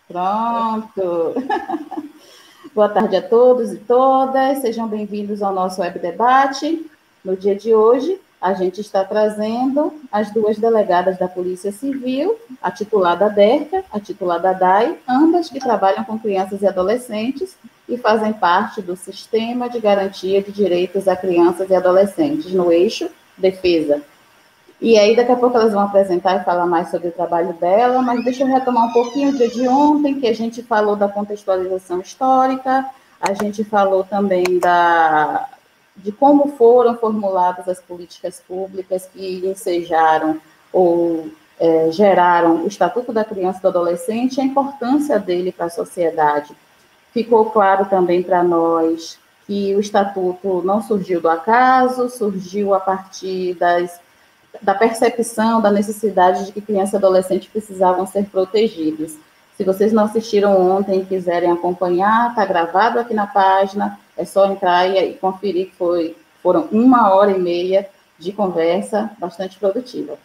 Pronto. Boa tarde a todos e todas, sejam bem-vindos ao nosso web debate. No dia de hoje, a gente está trazendo as duas delegadas da Polícia Civil, a titulada DERCA, a titulada DAI, ambas que trabalham com crianças e adolescentes e fazem parte do Sistema de Garantia de Direitos a Crianças e Adolescentes, no eixo Defesa. E aí, daqui a pouco elas vão apresentar e falar mais sobre o trabalho dela, mas deixa eu retomar um pouquinho o dia de ontem, que a gente falou da contextualização histórica, a gente falou também de como foram formuladas as políticas públicas que ensejaram ou geraram o Estatuto da Criança e do Adolescente e a importância dele para a sociedade. Ficou claro também para nós que o Estatuto não surgiu do acaso, surgiu a partir da percepção da necessidade de que criança e adolescente precisavam ser protegidos. Se vocês não assistiram ontem e quiserem acompanhar, está gravado aqui na página, é só entrar e conferir que foram 1h30 de conversa bastante produtiva.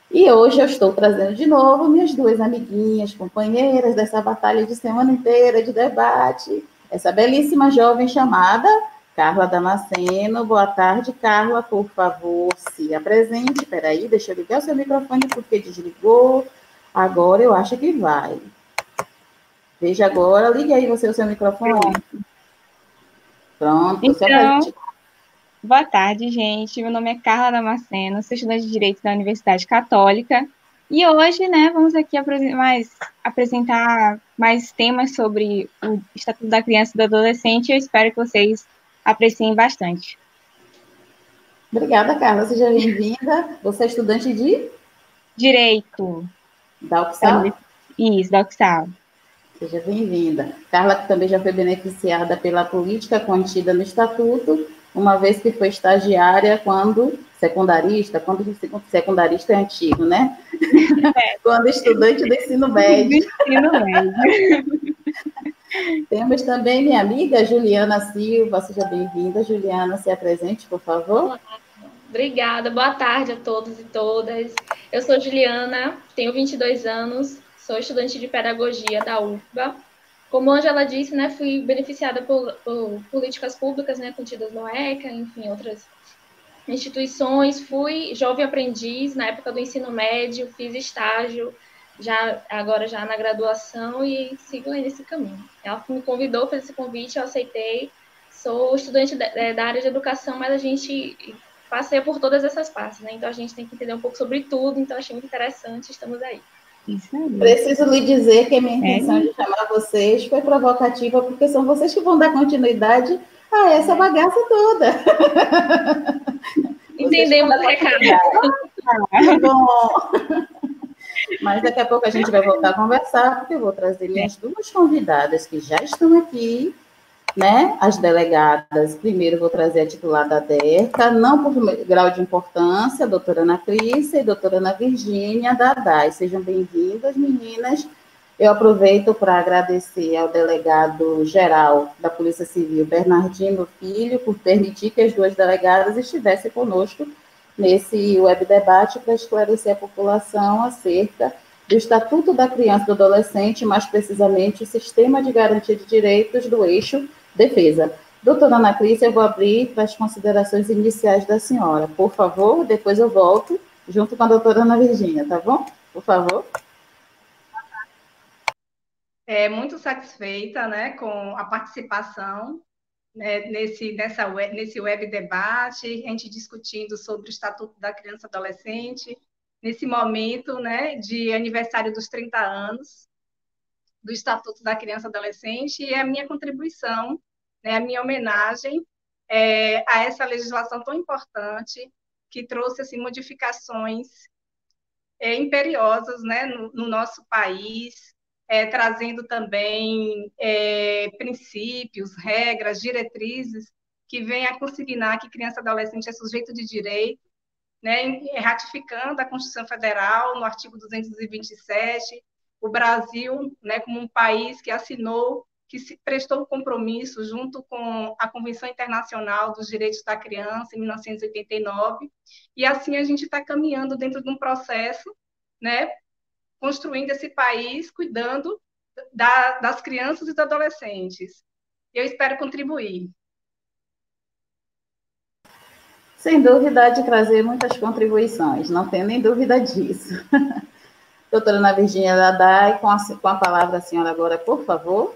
E hoje eu estou trazendo de novo minhas duas amiguinhas, companheiras dessa batalha de semana inteira de debate, essa belíssima jovem chamada Carla Damasceno. Boa tarde, Carla, por favor, se apresente. Espera aí, deixa eu ligar o seu microfone porque desligou. Agora eu acho que vai. Veja agora, ligue aí você o seu microfone. Pronto, se apresente. Boa tarde, gente. Meu nome é Carla Damasceno, sou estudante de Direito da Universidade Católica. E hoje, vamos aqui apresentar mais temas sobre o Estatuto da Criança e do Adolescente. Eu espero que vocês apreciem bastante. Obrigada, Carla. Seja bem-vinda. Você é estudante de? Direito. Da UFSAL? Isso, da UFSAL. Seja bem-vinda. Carla, que também já foi beneficiada pela política contida no Estatuto, uma vez que foi estagiária quando secundarista é antigo, né? Quando estudante do ensino médio. Temos também minha amiga Juliana Silva. Seja bem-vinda, Juliana. Se apresente, por favor. Olá. Obrigada. Boa tarde a todos e todas. Eu sou Juliana, tenho 22 anos, sou estudante de pedagogia da UFBA. Como a Angela disse, fui beneficiada por políticas públicas, contidas no ECA, enfim, outras instituições. Fui jovem aprendiz na época do ensino médio, fiz estágio, agora já na graduação e sigo nesse caminho. Ela me convidou, fez esse convite, eu aceitei. Sou estudante da área de educação, mas a gente passeia por todas essas partes, Então a gente tem que entender um pouco sobre tudo, então achei muito interessante, estamos aí. Preciso lhe dizer que a minha intenção de chamar vocês foi provocativa, porque são vocês que vão dar continuidade a essa bagaça toda. Entendemos o recado. Bom. Mas daqui a pouco a gente vai voltar a conversar, porque eu vou trazer minhas duas convidadas que já estão aqui, As delegadas. Primeiro vou trazer a titular da DERCA, não por grau de importância, a doutora Ana Clícia e a doutora Ana Virgínia da DAI. Sejam bem-vindas, meninas. Eu aproveito para agradecer ao delegado-geral da Polícia Civil, Bernardino Filho, por permitir que as duas delegadas estivessem conosco nesse web debate para esclarecer a população acerca do Estatuto da Criança e do Adolescente, mais precisamente o Sistema de Garantia de Direitos do eixo Defesa. Doutora Ana Clícia, eu vou abrir para as considerações iniciais da senhora. Por favor, depois eu volto junto com a doutora Ana Virgínia, tá bom? Por favor. Muito satisfeita, com a participação nesse web debate, a gente discutindo sobre o Estatuto da Criança e Adolescente, nesse momento, de aniversário dos 30 anos do Estatuto da Criança e Adolescente, e a minha contribuição, a minha homenagem a essa legislação tão importante, que trouxe assim, modificações imperiosas no nosso país, trazendo também princípios, regras, diretrizes, que vêm a consignar que criança e adolescente é sujeito de direito, ratificando a Constituição Federal no artigo 227, o Brasil, como um país que assinou, que se prestou compromisso junto com a Convenção Internacional dos Direitos da Criança, em 1989, e assim a gente está caminhando dentro de um processo, construindo esse país, cuidando das crianças e dos adolescentes. Eu espero contribuir. Sem dúvida, de trazer muitas contribuições, não tenho nem dúvida disso. Doutora Ana Virgínia Dadai, com a palavra a senhora agora, por favor.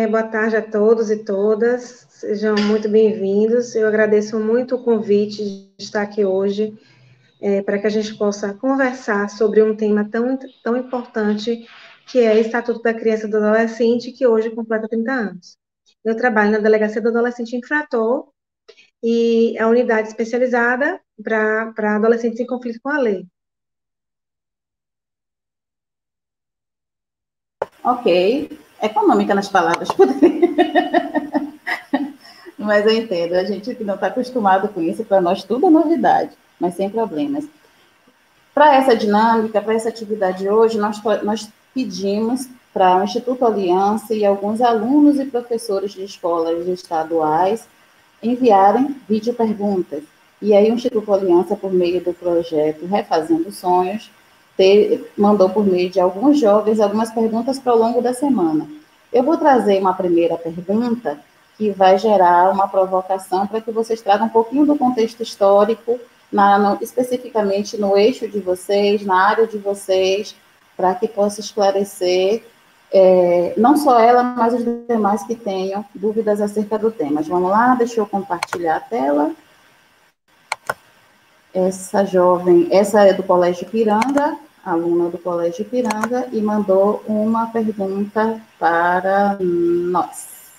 Boa tarde a todos e todas, sejam muito bem-vindos. Eu agradeço muito o convite de estar aqui hoje, para que a gente possa conversar sobre um tema tão importante, que é o Estatuto da Criança e do Adolescente, que hoje completa 30 anos. Eu trabalho na Delegacia do Adolescente Infrator, e a unidade especializada para adolescentes em conflito com a lei. Ok, econômica nas palavras, mas eu entendo, a gente que não está acostumado com isso, para nós tudo é novidade, mas sem problemas. Para essa dinâmica, para essa atividade hoje, nós pedimos para o Instituto Aliança e alguns alunos e professores de escolas estaduais enviarem vídeo-perguntas. E aí o Instituto Aliança, por meio do projeto Refazendo Sonhos, mandou por meio de alguns jovens algumas perguntas para o longo da semana. Eu vou trazer uma primeira pergunta que vai gerar uma provocação para que vocês tragam um pouquinho do contexto histórico, especificamente no eixo de vocês, na área de vocês, para que possa esclarecer não só ela, mas os demais que tenham dúvidas acerca do tema. Vamos lá, deixa eu compartilhar a tela. Essa jovem, essa é do Colégio Ipiranga, aluna do Colégio Ipiranga, e mandou uma pergunta para nós.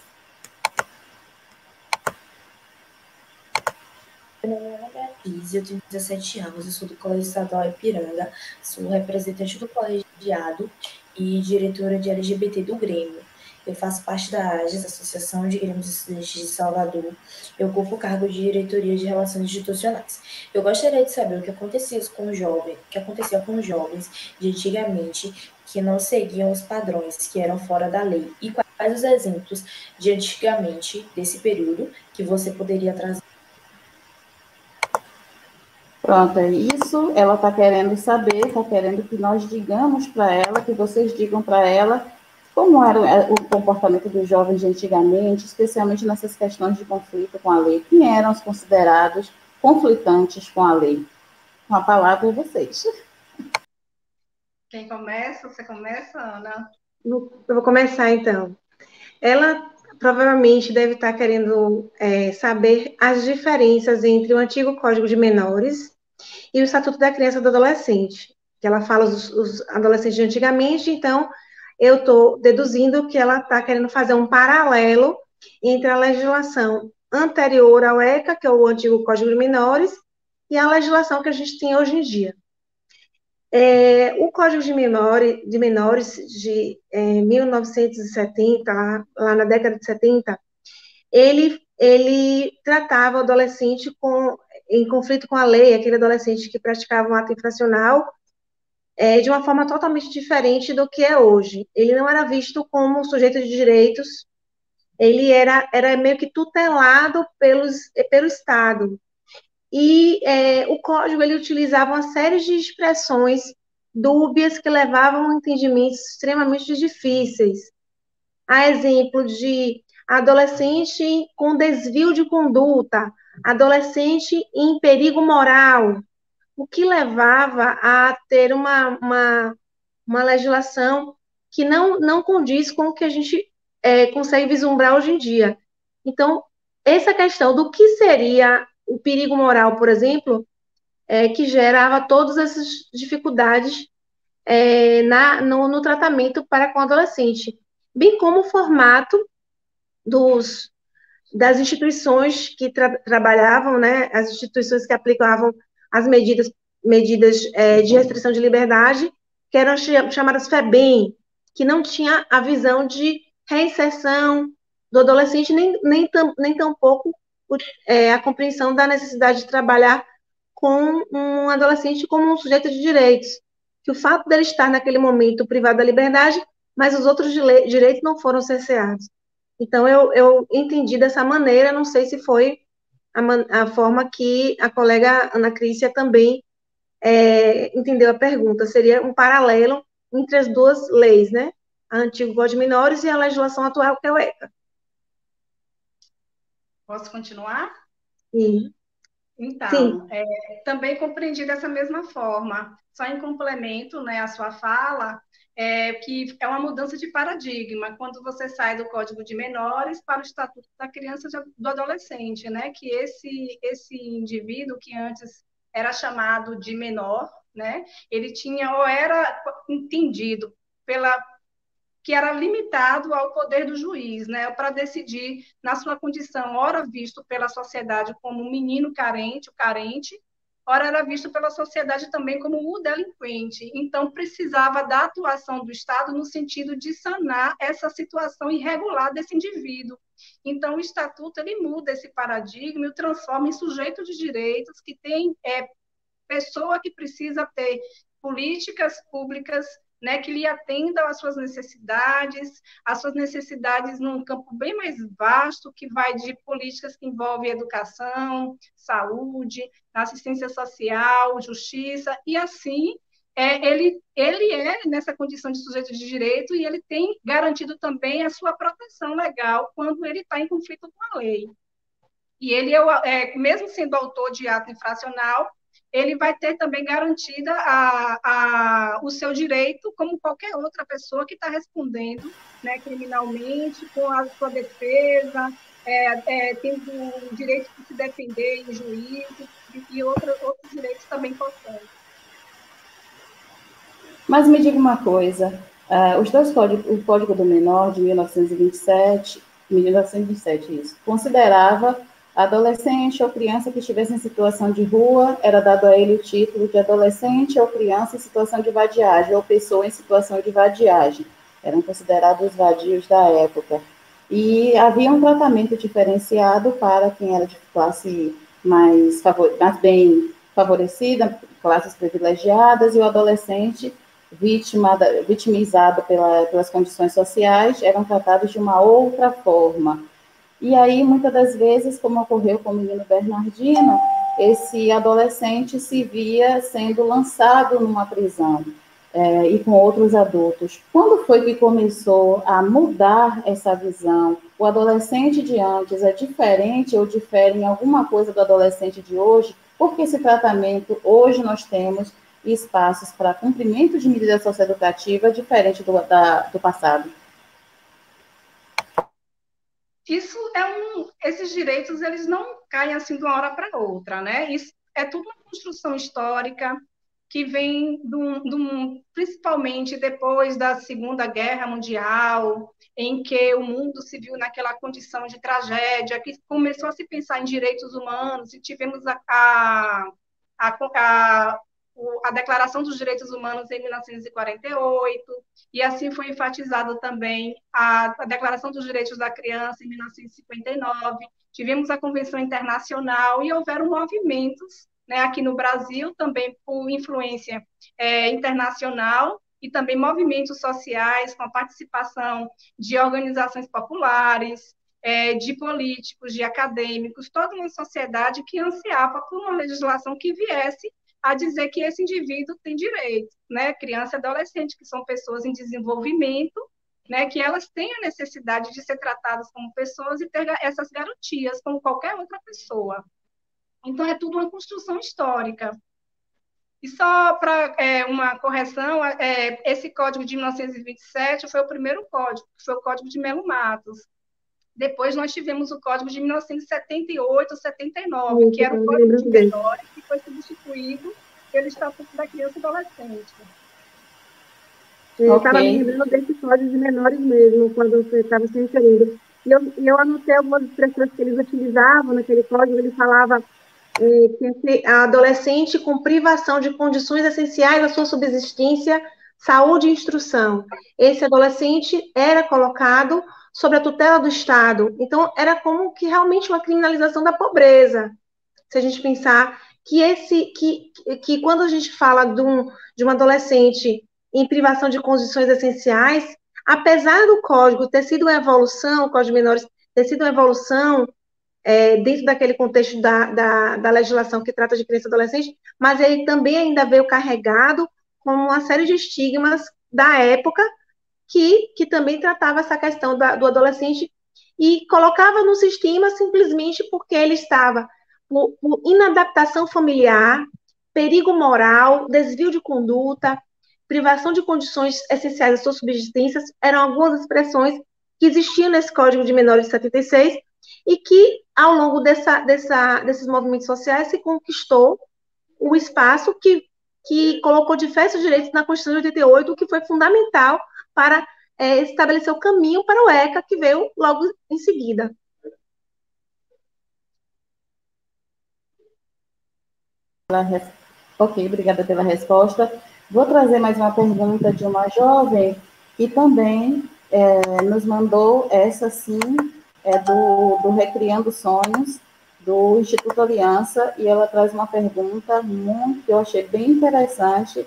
Meu nome é Beatriz, eu tenho 17 anos, eu sou do Colégio Estadual Ipiranga, sou representante do colegiado e diretora de LGBT do Grêmio. Eu faço parte da AGES, Associação de Grêmios Estudantes de Salvador. Eu ocupo o cargo de diretoria de relações institucionais. Eu gostaria de saber o que acontecia com os jovens de antigamente que não seguiam os padrões, que eram fora da lei. E quais os exemplos de antigamente, desse período, que você poderia trazer? Pronto, é isso. Ela está querendo saber, está querendo que nós digamos para ela, que vocês digam para ela como era o comportamento dos jovens de antigamente, especialmente nessas questões de conflito com a lei. Quem eram os considerados conflitantes com a lei? Com a palavra, vocês. Quem começa? Você começa, Ana? Eu vou começar, então. Ela provavelmente deve estar querendo saber as diferenças entre o antigo Código de Menores e o Estatuto da Criança e do Adolescente, que ela fala os adolescentes de antigamente, então eu estou deduzindo que ela está querendo fazer um paralelo entre a legislação anterior ao ECA, que é o antigo Código de Menores, e a legislação que a gente tem hoje em dia. O Código de Menores de 1970, lá na década de 70, ele tratava o adolescente em conflito com a lei, aquele adolescente que praticava um ato infracional, de uma forma totalmente diferente do que é hoje. Ele não era visto como um sujeito de direitos, ele era meio que tutelado pelo Estado. E o código, ele utilizava uma série de expressões dúbias que levavam a entendimentos extremamente difíceis. A exemplo de adolescente com desvio de conduta, adolescente em perigo moral, o que levava a ter uma legislação que não condiz com o que a gente consegue vislumbrar hoje em dia. Então, essa questão do que seria o perigo moral, por exemplo, que gerava todas essas dificuldades no tratamento para com o adolescente, bem como o formato das instituições que trabalhavam, né, as instituições que aplicavam as medidas de restrição de liberdade, que eram chamadas FEBEM, que não tinha a visão de reinserção do adolescente, nem tampouco a compreensão da necessidade de trabalhar com um adolescente como um sujeito de direitos, que o fato dele estar naquele momento privado da liberdade, mas os outros direitos não foram cerceados. Então, eu entendi dessa maneira, não sei se foi a forma que a colega Ana Crícia também entendeu a pergunta? Seria um paralelo entre as duas leis, né? A antigo Código de Menores e a legislação atual, que é o ECA. Posso continuar? Sim. Então, também compreendi dessa mesma forma, só em complemento, né, à sua fala, que é uma mudança de paradigma, quando você sai do Código de Menores para o Estatuto da Criança e do Adolescente, né, que esse indivíduo que antes era chamado de menor, né, ele tinha ou era entendido pela que era limitado ao poder do juiz, né, para decidir na sua condição, ora visto pela sociedade como um menino carente, o carente, ora era visto pela sociedade também como o delinquente. Então, precisava da atuação do Estado no sentido de sanar essa situação irregular desse indivíduo. Então, o Estatuto ele muda esse paradigma e o transforma em sujeito de direitos que tem pessoa que precisa ter políticas públicas, né, que lhe atendam às suas necessidades num campo bem mais vasto, que vai de políticas que envolvem educação, saúde, assistência social, justiça, e assim ele é nessa condição de sujeito de direito e ele tem garantido também a sua proteção legal quando ele está em conflito com a lei. E ele, mesmo sendo autor de ato infracional, ele vai ter também garantida o seu direito, como qualquer outra pessoa que está respondendo, né, criminalmente, com a sua defesa, tendo o direito de se defender em juízo e outros direitos também importantes. Mas me diga uma coisa, os dois códigos, o Código do Menor de 1927, isso, considerava adolescente ou criança que estivesse em situação de rua, era dado a ele o título de adolescente ou criança em situação de vadiagem, ou pessoa em situação de vadiagem. Eram considerados vadios da época. E havia um tratamento diferenciado para quem era de classe mais bem favorecida, classes privilegiadas, e o adolescente vitimizado pelas condições sociais, eram tratados de uma outra forma. E aí, muitas das vezes, como ocorreu com o menino Bernardino, esse adolescente se via sendo lançado numa prisão, e com outros adultos. Quando foi que começou a mudar essa visão? O adolescente de antes é diferente ou difere em alguma coisa do adolescente de hoje? Porque esse tratamento, hoje nós temos espaços para cumprimento de medida socioeducativa diferente do passado. Esses direitos, eles não caem assim de uma hora para outra, né? Isso é tudo uma construção histórica que vem principalmente depois da Segunda Guerra Mundial, em que o mundo se viu naquela condição de tragédia, que começou a se pensar em direitos humanos, e tivemos a Declaração dos Direitos Humanos em 1948, e assim foi enfatizado também a Declaração dos Direitos da Criança em 1959, tivemos a Convenção Internacional e houveram movimentos, né, aqui no Brasil, também por influência internacional, e também movimentos sociais com a participação de organizações populares, de políticos, de acadêmicos, toda uma sociedade que ansiava por uma legislação que viesse a dizer que esse indivíduo tem direito, né? Criança e adolescente, que são pessoas em desenvolvimento, né? Que elas têm a necessidade de ser tratadas como pessoas e ter essas garantias, como qualquer outra pessoa. Então, é tudo uma construção histórica. E só para uma correção, esse Código de 1927 foi o primeiro código, que foi o Código de Melo Matos. Depois nós tivemos o Código de 1978, 79, que era o Código de Menores, que foi substituído pelo Estatuto da Criança e Adolescente. Eu estava me lembrando desse Código de Menores mesmo, quando você estava se referindo. E eu anotei algumas expressões que eles utilizavam naquele código. Ele falava que a adolescente com privação de condições essenciais à sua subsistência, saúde e instrução. Esse adolescente era colocado sob a tutela do Estado. Então, era como que realmente uma criminalização da pobreza. Se a gente pensar que quando a gente fala de um adolescente em privação de condições essenciais, apesar do código ter sido uma evolução, o Código de Menores ter sido uma evolução, dentro daquele contexto da legislação que trata de criança e adolescente, mas ele também ainda veio carregado com uma série de estigmas da época que também tratava essa questão do adolescente e colocava no sistema simplesmente porque ele estava por inadaptação familiar, perigo moral, desvio de conduta, privação de condições essenciais da sua subsistência, eram algumas expressões que existiam nesse Código de Menores de 76 e que, ao longo desses movimentos sociais, se conquistou o espaço que colocou diversos direitos na Constituição de 88, o que foi fundamental para estabelecer o caminho para o ECA, que veio logo em seguida. Ok, obrigada pela resposta. Vou trazer mais uma pergunta de uma jovem que também nos mandou, essa sim, do Recriando Sonhos, do Instituto Aliança, e ela traz uma pergunta que eu achei bem interessante,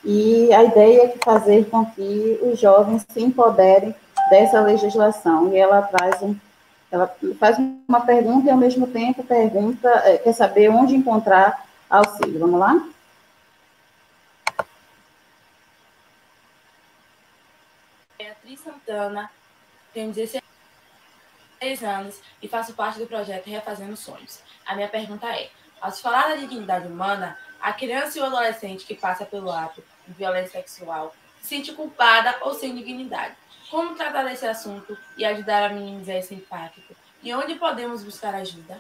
e a ideia é fazer com que os jovens se empoderem dessa legislação. E ela faz uma pergunta e, ao mesmo tempo, quer saber onde encontrar auxílio. Vamos lá? Beatriz Santana, tenho 16 anos e faço parte do projeto Refazendo Sonhos. A minha pergunta é: ao se falar da dignidade humana, a criança e o adolescente que passa pelo ato de violência sexual se sente culpada ou sem dignidade. Como tratar desse assunto e ajudar a minimizar esse impacto? E onde podemos buscar ajuda?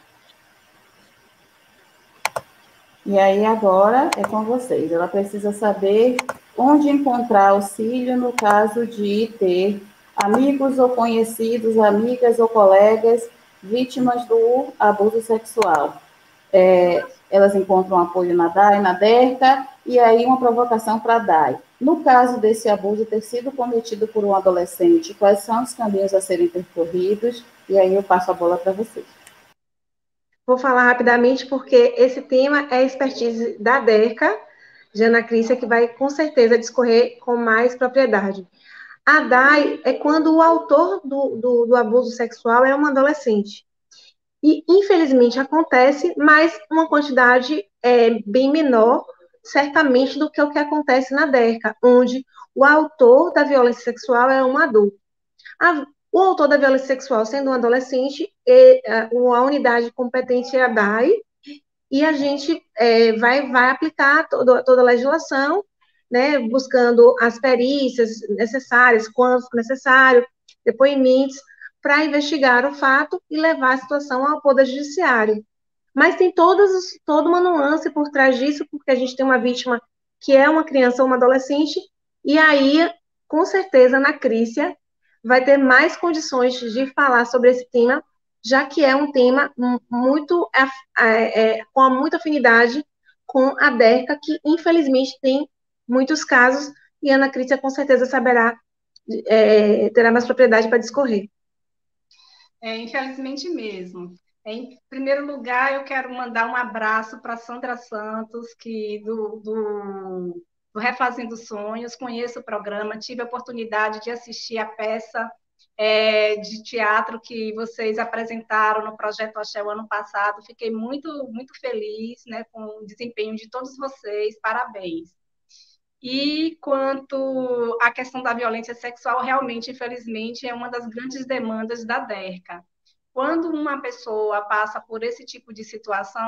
E aí, agora, é com vocês. Ela precisa saber onde encontrar auxílio no caso de ter amigos ou conhecidos, amigas ou colegas vítimas do abuso sexual. Elas encontram apoio na DAI, na DERCA, e aí uma provocação para a DAI. No caso desse abuso ter sido cometido por um adolescente, quais são os caminhos a serem percorridos? E aí eu passo a bola para vocês. Vou falar rapidamente, porque esse tema é expertise da DERCA, de Ana Crícia, que vai, com certeza, discorrer com mais propriedade. A DAI é quando o autor do abuso sexual é um adolescente. E, infelizmente, acontece, mas uma quantidade bem menor, certamente, do que o que acontece na DERCA, onde o autor da violência sexual é um adulto. O autor da violência sexual sendo um adolescente, a unidade competente é a DAI, e a gente vai aplicar toda a legislação, né, buscando as perícias necessárias, quando necessário, depoimentos, para investigar o fato e levar a situação ao Poder Judiciário. Mas tem toda uma nuance por trás disso, porque a gente tem uma vítima que é uma criança ou uma adolescente, e aí, com certeza, na Crícia, vai ter mais condições de falar sobre esse tema, já que é um tema muito com muita afinidade com a DERCA, que infelizmente tem muitos casos, e a Ana Crícia com certeza saberá, terá mais propriedade para discorrer. Infelizmente mesmo. Em primeiro lugar, eu quero mandar um abraço para Sandra Santos, que do Refazendo Sonhos, conheço o programa, tive a oportunidade de assistir a peça de teatro que vocês apresentaram no Projeto Axé o ano passado. Fiquei muito, muito feliz, né, com o desempenho de todos vocês, parabéns. E quanto à questão da violência sexual, realmente, infelizmente, é uma das grandes demandas da DERCA. Quando uma pessoa passa por esse tipo de situação,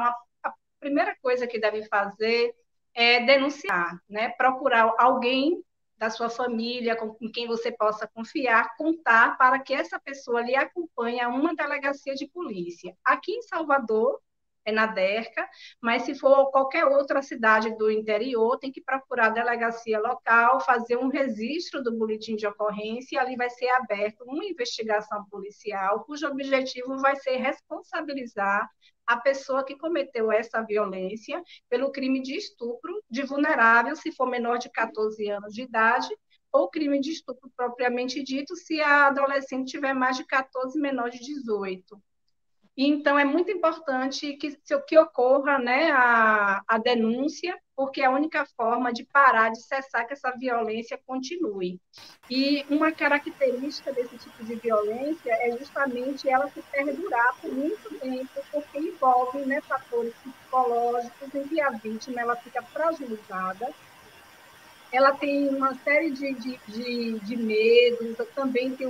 a primeira coisa que deve fazer é denunciar, né? Procurar alguém da sua família, com quem você possa confiar, contar para que essa pessoa lhe acompanhe a uma delegacia de polícia. Aqui em Salvador, é na DERCA, mas se for qualquer outra cidade do interior, tem que procurar a delegacia local, fazer um registro do boletim de ocorrência, e ali vai ser aberta uma investigação policial, cujo objetivo vai ser responsabilizar a pessoa que cometeu essa violência pelo crime de estupro de vulnerável, se for menor de 14 anos de idade, ou crime de estupro propriamente dito, se a adolescente tiver mais de 14, menor de 18. Então, é muito importante que ocorra, né, a denúncia, porque é a única forma de parar, de cessar que essa violência continue. E uma característica desse tipo de violência é justamente ela se perdurar por muito tempo, porque envolve, né, fatores psicológicos em que a vítima ela fica fragilizada, ela tem uma série de medos, também tem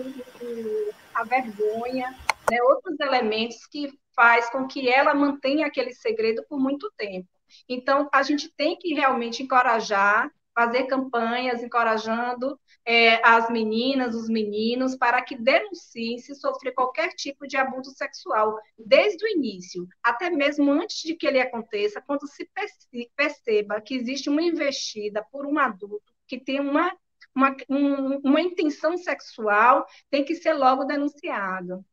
a vergonha, né, outros elementos que faz com que ela mantenha aquele segredo por muito tempo. Então, a gente tem que realmente encorajar, fazer campanhas encorajando as meninas, os meninos, para que denunciem se sofrer qualquer tipo de abuso sexual, desde o início, até mesmo antes de que ele aconteça, quando se perceba que existe uma investida por um adulto que tem uma intenção sexual, tem que ser logo denunciado.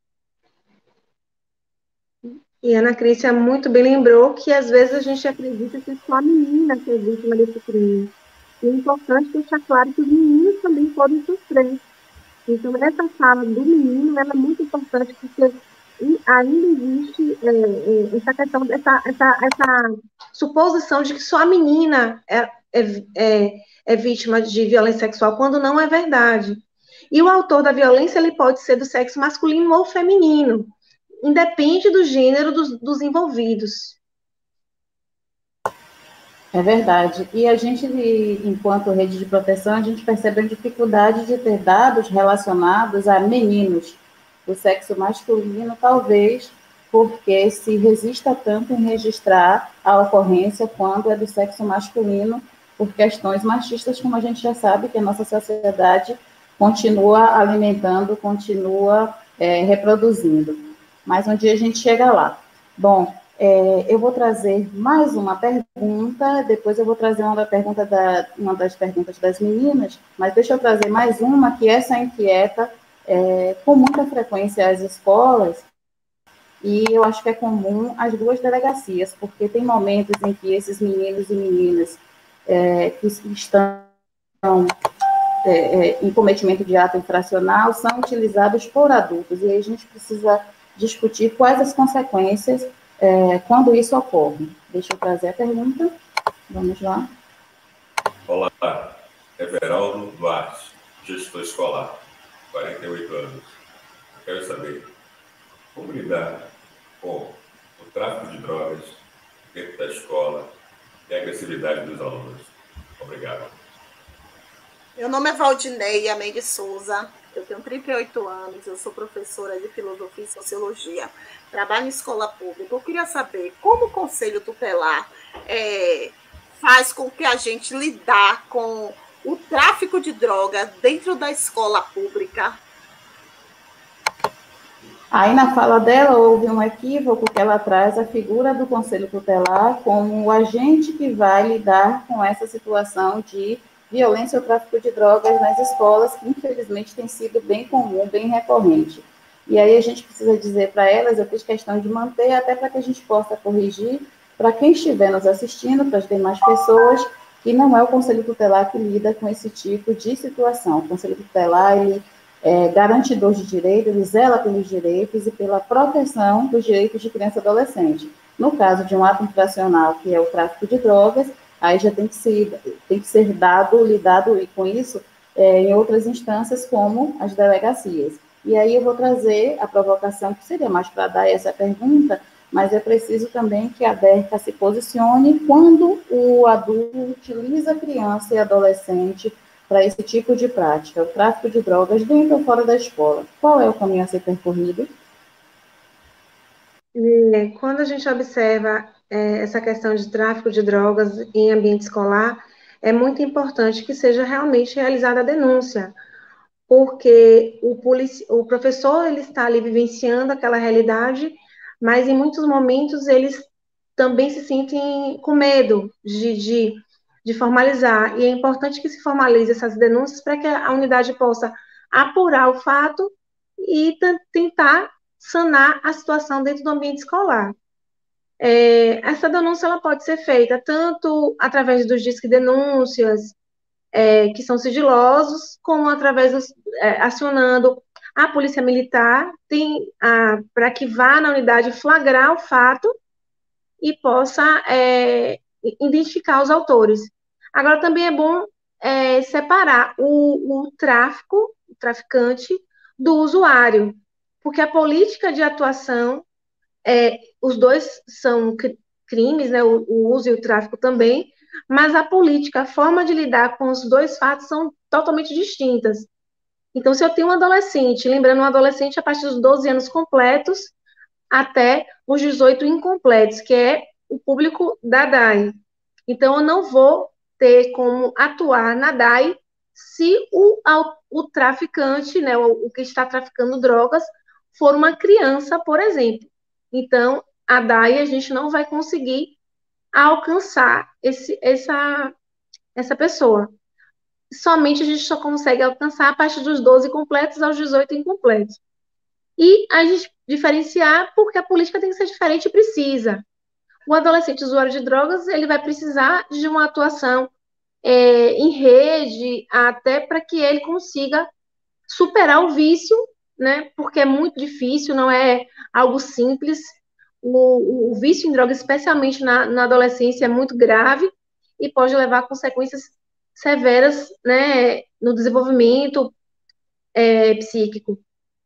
E a Ana Crícia muito bem lembrou que, às vezes, a gente acredita que só a menina que é vítima desse crime. E é importante deixar claro que os meninos também podem sofrer. Então, essa fala do menino ela é muito importante, porque ainda existe essa questão, essa suposição de que só a menina é vítima de violência sexual, quando não é verdade. E o autor da violência ele pode ser do sexo masculino ou feminino, independe do gênero dos envolvidos. É verdade. E a gente, enquanto rede de proteção, a gente percebe a dificuldade de ter dados relacionados a meninos do sexo masculino, talvez porque se resista tanto em registrar a ocorrência quando é do sexo masculino, por questões machistas, como a gente já sabe que a nossa sociedade continua alimentando, continua reproduzindo. Mas um dia a gente chega lá. Bom, eu vou trazer mais uma pergunta, depois eu vou trazer uma das perguntas das meninas, mas deixa eu trazer mais uma, que essa inquieta com muita frequência as escolas, e eu acho que é comum as duas delegacias, porque tem momentos em que esses meninos e meninas que estão em cometimento de ato infracional são utilizados por adultos, e aí a gente precisa discutir quais as consequências quando isso ocorre. Deixa eu trazer a pergunta. Vamos lá. Olá, Everaldo Duarte, gestor escolar, 48 anos. Quero saber como lidar com o tráfico de drogas dentro da escola e a agressividade dos alunos. Obrigado. Meu nome é Valdineia Mendes Souza, eu tenho 38 anos, eu sou professora de Filosofia e Sociologia, trabalho em escola pública. Eu queria saber como o Conselho Tutelar faz com que a gente lidar com o tráfico de drogas dentro da escola pública. Aí na fala dela houve um equívoco, que ela traz a figura do Conselho Tutelar como o agente que vai lidar com essa situação de violência ou tráfico de drogas nas escolas, que infelizmente tem sido bem comum, bem recorrente. E aí a gente precisa dizer para elas, eu fiz questão de manter, até para que a gente possa corrigir, para quem estiver nos assistindo, para as demais pessoas, que não é o Conselho Tutelar que lida com esse tipo de situação. O Conselho Tutelar, ele é garantidor de direitos, ele zela pelos direitos e pela proteção dos direitos de criança e adolescente. No caso de um ato infracional, que é o tráfico de drogas, aí já tem que ser lidado e com isso em outras instâncias, como as delegacias. E aí eu vou trazer a provocação, que seria mais para dar essa pergunta, mas é preciso também que a DERCA se posicione quando o adulto utiliza criança e adolescente para esse tipo de prática, o tráfico de drogas dentro ou fora da escola. Qual é o caminho a ser percorrido? Quando a gente observa essa questão de tráfico de drogas em ambiente escolar, é muito importante que seja realmente realizada a denúncia, porque o professor ele está ali vivenciando aquela realidade, mas em muitos momentos eles também se sentem com medo de formalizar, e é importante que se formalize essas denúncias para que a unidade possa apurar o fato e tentar sanar a situação dentro do ambiente escolar. Essa denúncia ela pode ser feita tanto através dos disque denúncias, que são sigilosos, como através acionando a Polícia Militar tem para que vá na unidade flagrar o fato e possa identificar os autores. Agora, também é bom separar o traficante, do usuário, porque a política de atuação, os dois são crimes, né, o uso e o tráfico também, mas a política, a forma de lidar com os dois fatos são totalmente distintas. Então, se eu tenho um adolescente, lembrando um adolescente a partir dos 12 anos completos até os 18 incompletos, que é o público da DAI. Então, eu não vou ter como atuar na DAI se o traficante, né, o que está traficando drogas, for uma criança, por exemplo. Então, a DAI a gente não vai conseguir alcançar essa pessoa. Somente a gente só consegue alcançar a partir dos 12 completos aos 18 incompletos. E a gente diferenciar porque a política tem que ser diferente e precisa. O adolescente usuário de drogas, ele vai precisar de uma atuação em rede, até para que ele consiga superar o vício, né? Porque é muito difícil, não é algo simples. O vício em drogas, especialmente na adolescência, é muito grave e pode levar a consequências severas, né, no desenvolvimento psíquico.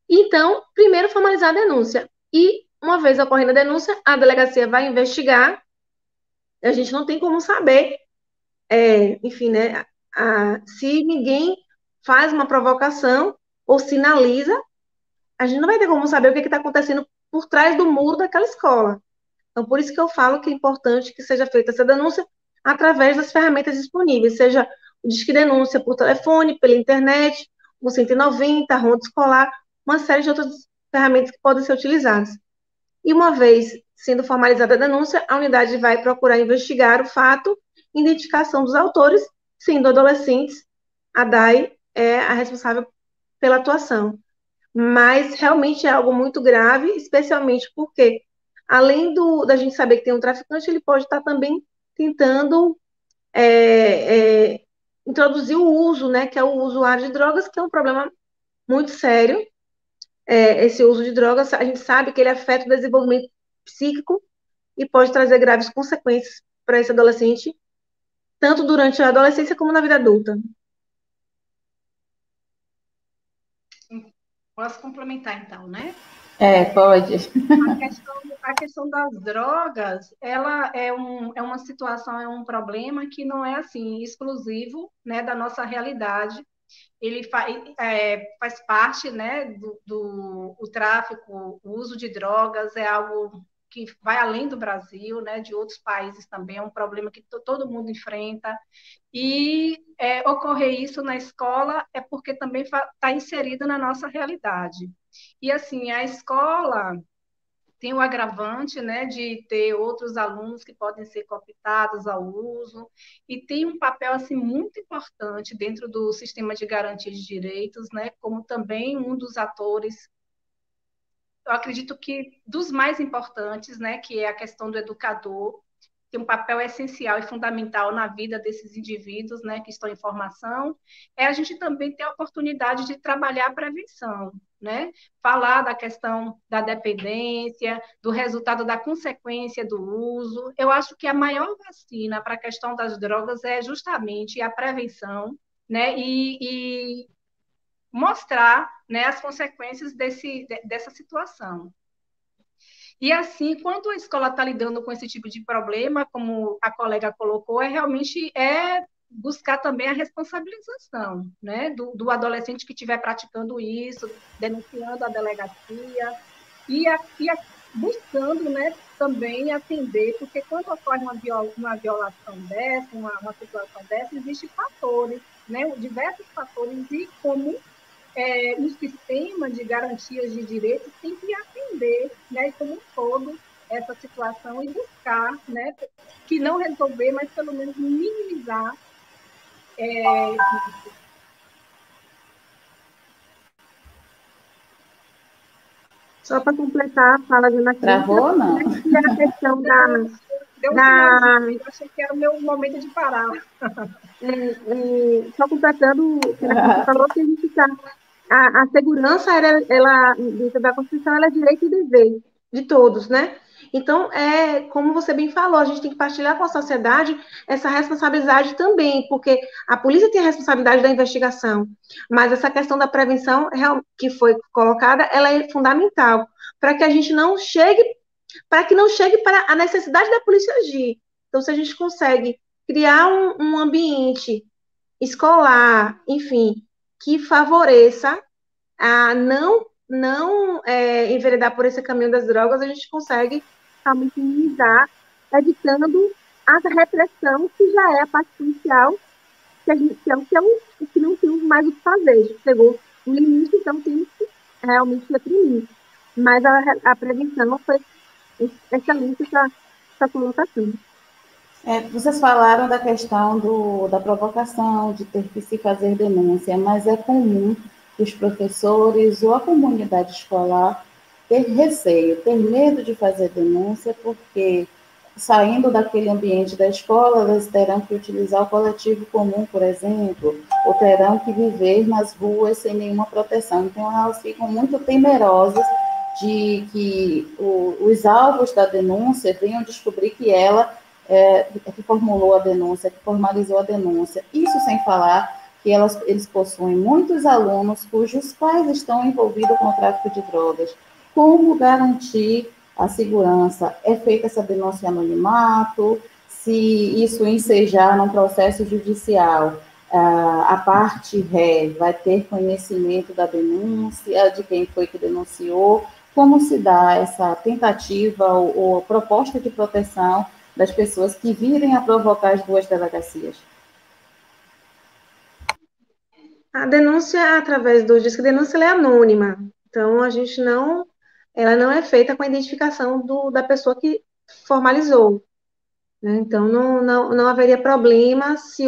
Então, primeiro formalizar a denúncia. E, uma vez ocorrendo a denúncia, a delegacia vai investigar. A gente não tem como saber, enfim, né, se ninguém faz uma provocação ou sinaliza, a gente não vai ter como saber o que está acontecendo por trás do muro daquela escola. Então, por isso que eu falo que é importante que seja feita essa denúncia através das ferramentas disponíveis, seja o Disque Denúncia por telefone, pela internet, o 190, a ronda escolar, uma série de outras ferramentas que podem ser utilizadas. E uma vez sendo formalizada a denúncia, a unidade vai procurar investigar o fato, identificação dos autores, sendo adolescentes, a DAI é a responsável pela atuação. Mas realmente é algo muito grave, especialmente porque, além da gente saber que tem um traficante, ele pode estar também tentando introduzir o uso, né, que é o usuário de drogas, que é um problema muito sério. Esse uso de drogas, a gente sabe que ele afeta o desenvolvimento psíquico e pode trazer graves consequências para esse adolescente, tanto durante a adolescência como na vida adulta. Posso complementar, então, né? Pode. A questão das drogas, ela é uma situação, é um problema que não é, assim, exclusivo, né, da nossa realidade. Ele faz parte, né, o tráfico, o uso de drogas é algo que vai além do Brasil, né, de outros países também, é um problema que todo mundo enfrenta. E ocorrer isso na escola é porque também está inserido na nossa realidade. E, assim, a escola tem o agravante, né, de ter outros alunos que podem ser cooptados ao uso, e tem um papel, assim, muito importante dentro do sistema de garantia de direitos, né, como também um dos atores, eu acredito que dos mais importantes, né, que é a questão do educador, tem um papel essencial e fundamental na vida desses indivíduos, né, que estão em formação, a gente também ter a oportunidade de trabalhar a prevenção, né? Falar da questão da dependência, do resultado da consequência do uso. Eu acho que a maior vacina para a questão das drogas é justamente a prevenção, né? E mostrar, né, as consequências dessa situação. E, assim, quando a escola está lidando com esse tipo de problema, como a colega colocou, realmente buscar também a responsabilização, né, do adolescente que estiver praticando isso, denunciando a delegacia, e buscando, né, também atender, porque quando ocorre uma violação dessa, uma situação dessa, existem fatores, né, diversos fatores, e como um sistema de garantias de direitos tem que atender, né, como um todo, essa situação e buscar, né, que não resolver, mas pelo menos minimizar. Só para completar a fala de Ana Clícia, Travou, não? a questão Deu um sinalzinho, eu achei que era o meu momento de parar. Só completando o que a Clícia falou, que a gente está a segurança, ela, dentro da Constituição, ela é direito e dever de todos, né? Então, como você bem falou, a gente tem que partilhar com a sociedade essa responsabilidade também, porque a polícia tem a responsabilidade da investigação, mas essa questão da prevenção que foi colocada, ela é fundamental, para que a gente não chegue, para a necessidade da polícia agir. Então, se a gente consegue criar um ambiente escolar, enfim, que favoreça a não enveredar por esse caminho das drogas, a gente consegue realmente minimizar, evitando a repressão, que já é a parte policial, que, o que não temos mais o que fazer. A gente chegou no limite, então temos que realmente reprimir. Mas a prevenção foi excelente essa colocação. Vocês falaram da questão da provocação, de ter que se fazer denúncia, mas é comum os professores ou a comunidade escolar ter receio, ter medo de fazer denúncia, porque saindo daquele ambiente da escola, elas terão que utilizar o coletivo comum, por exemplo, ou terão que viver nas ruas sem nenhuma proteção. Então, elas ficam muito temerosas de que os alvos da denúncia venham descobrir que ela que formulou a denúncia, que formalizou a denúncia. Isso sem falar que eles possuem muitos alunos cujos pais estão envolvidos com o tráfico de drogas. Como garantir a segurança? É feita essa denúncia em anonimato? Se isso ensejar num processo judicial, a parte ré vai ter conhecimento da denúncia, de quem foi que denunciou? Como se dá essa tentativa ou proposta de proteção das pessoas que virem a provocar as duas delegacias? A denúncia, através do Disque Denúncia, ela é anônima. Então, ela não é feita com a identificação da pessoa que formalizou. Né? Então, não haveria problema se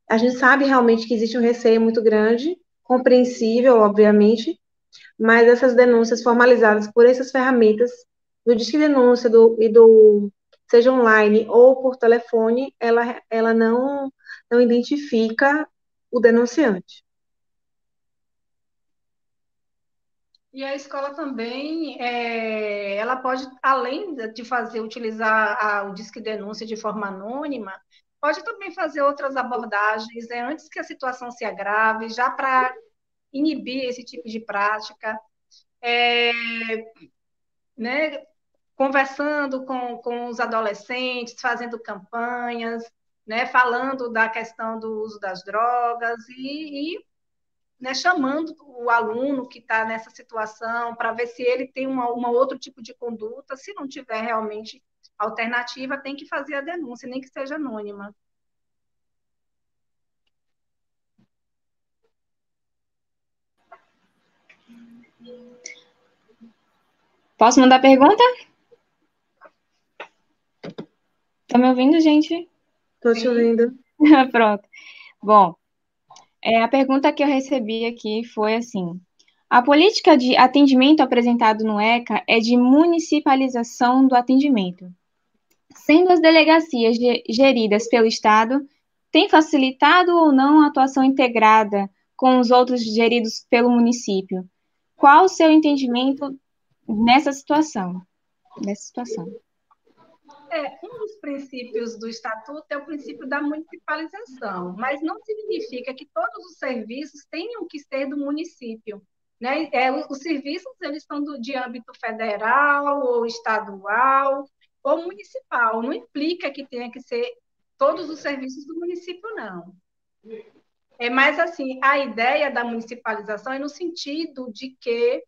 a gente sabe realmente que existe um receio muito grande, compreensível, obviamente, mas essas denúncias formalizadas por essas ferramentas do Disque Denúncia seja online ou por telefone, ela não identifica o denunciante. E a escola também, ela pode, além de utilizar o Disque Denúncia de forma anônima, pode também fazer outras abordagens, antes que a situação se agrave, já para inibir esse tipo de prática, né, conversando com os adolescentes, fazendo campanhas, né, falando da questão do uso das drogas né, chamando o aluno que está nessa situação para ver se ele tem uma outro tipo de conduta. Se não tiver realmente alternativa, tem que fazer a denúncia, nem que seja anônima. Posso mandar pergunta? Tá me ouvindo, gente? Estou te ouvindo. Pronto. Bom, a pergunta que eu recebi aqui foi assim: a política de atendimento apresentado no ECA é de municipalização do atendimento. Sendo as delegacias geridas pelo Estado, tem facilitado ou não a atuação integrada com os outros geridos pelo município? Qual o seu entendimento nessa situação? Um dos princípios do Estatuto é o princípio da municipalização, mas não significa que todos os serviços tenham que ser do município. Né? Os serviços eles são de âmbito federal ou estadual ou municipal. Não implica que tenha que ser todos os serviços do município, não. Mas, assim, a ideia da municipalização é no sentido de que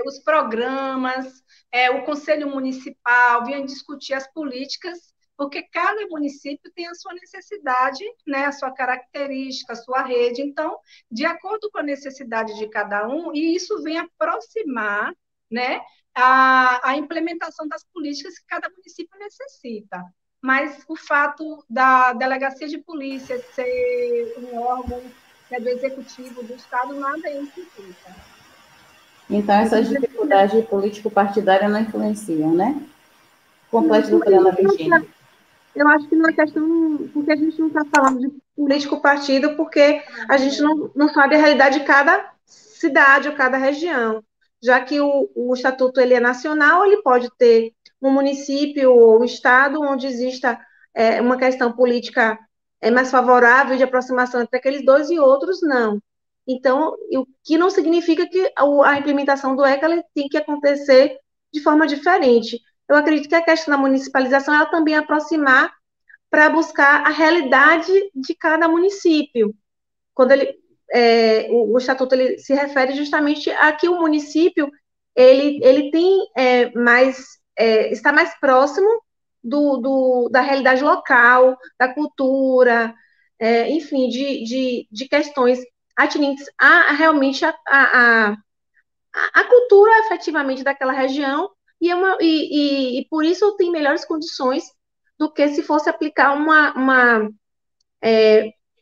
os programas, o Conselho Municipal venham discutir as políticas, porque cada município tem a sua necessidade, né, a sua característica, a sua rede. Então, de acordo com a necessidade de cada um, e isso vem aproximar, né, a implementação das políticas que cada município necessita. Mas o fato da delegacia de polícia ser um órgão do executivo do Estado, nada isso implica. Então, essas dificuldades político-partidárias não influenciam, né? Complete, doutora Ana Virgínia. Eu acho que não é questão, porque a gente não está falando de político-partido, porque a gente não sabe a realidade de cada cidade ou cada região, já que o estatuto ele é nacional, ele pode ter um município ou estado onde exista uma questão política mais favorável de aproximação entre aqueles dois e outros não. Então, o que não significa que a implementação do ECA tem que acontecer de forma diferente. Eu acredito que a questão da municipalização ela também aproximar para buscar a realidade de cada município. Quando o estatuto ele se refere justamente a que o município ele tem está mais próximo da realidade local, da cultura, enfim, de questões atinentes realmente a cultura efetivamente daquela região e por isso tem melhores condições do que se fosse aplicar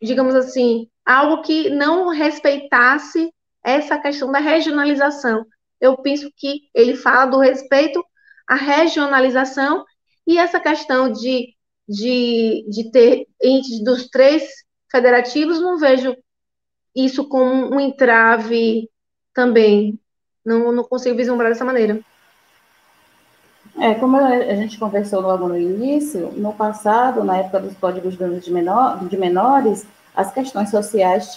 digamos assim, algo que não respeitasse essa questão da regionalização. Eu penso que ele fala do respeito à regionalização e essa questão de ter entes dos três federativos, não vejo isso como um entrave também. Não consigo vislumbrar dessa maneira. Como a gente conversou logo no início, no passado, na época dos códigos de menores, as questões sociais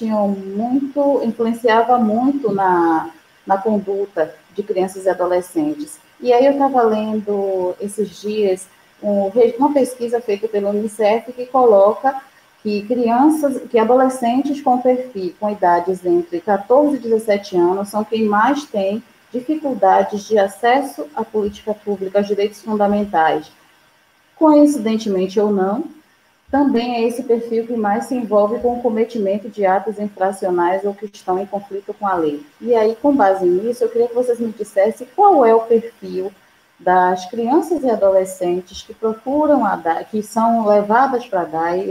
influenciava muito na conduta de crianças e adolescentes. E aí eu estava lendo esses dias uma pesquisa feita pelo Unicef que coloca que adolescentes com perfil, com idades entre 14 e 17 anos, são quem mais tem dificuldades de acesso à política pública, aos direitos fundamentais. Coincidentemente ou não, também é esse perfil que mais se envolve com o cometimento de atos infracionais ou que estão em conflito com a lei. E aí, com base nisso, eu queria que vocês me dissessem qual é o perfil das crianças e adolescentes que procuram a DAI, que são levadas para a DAI.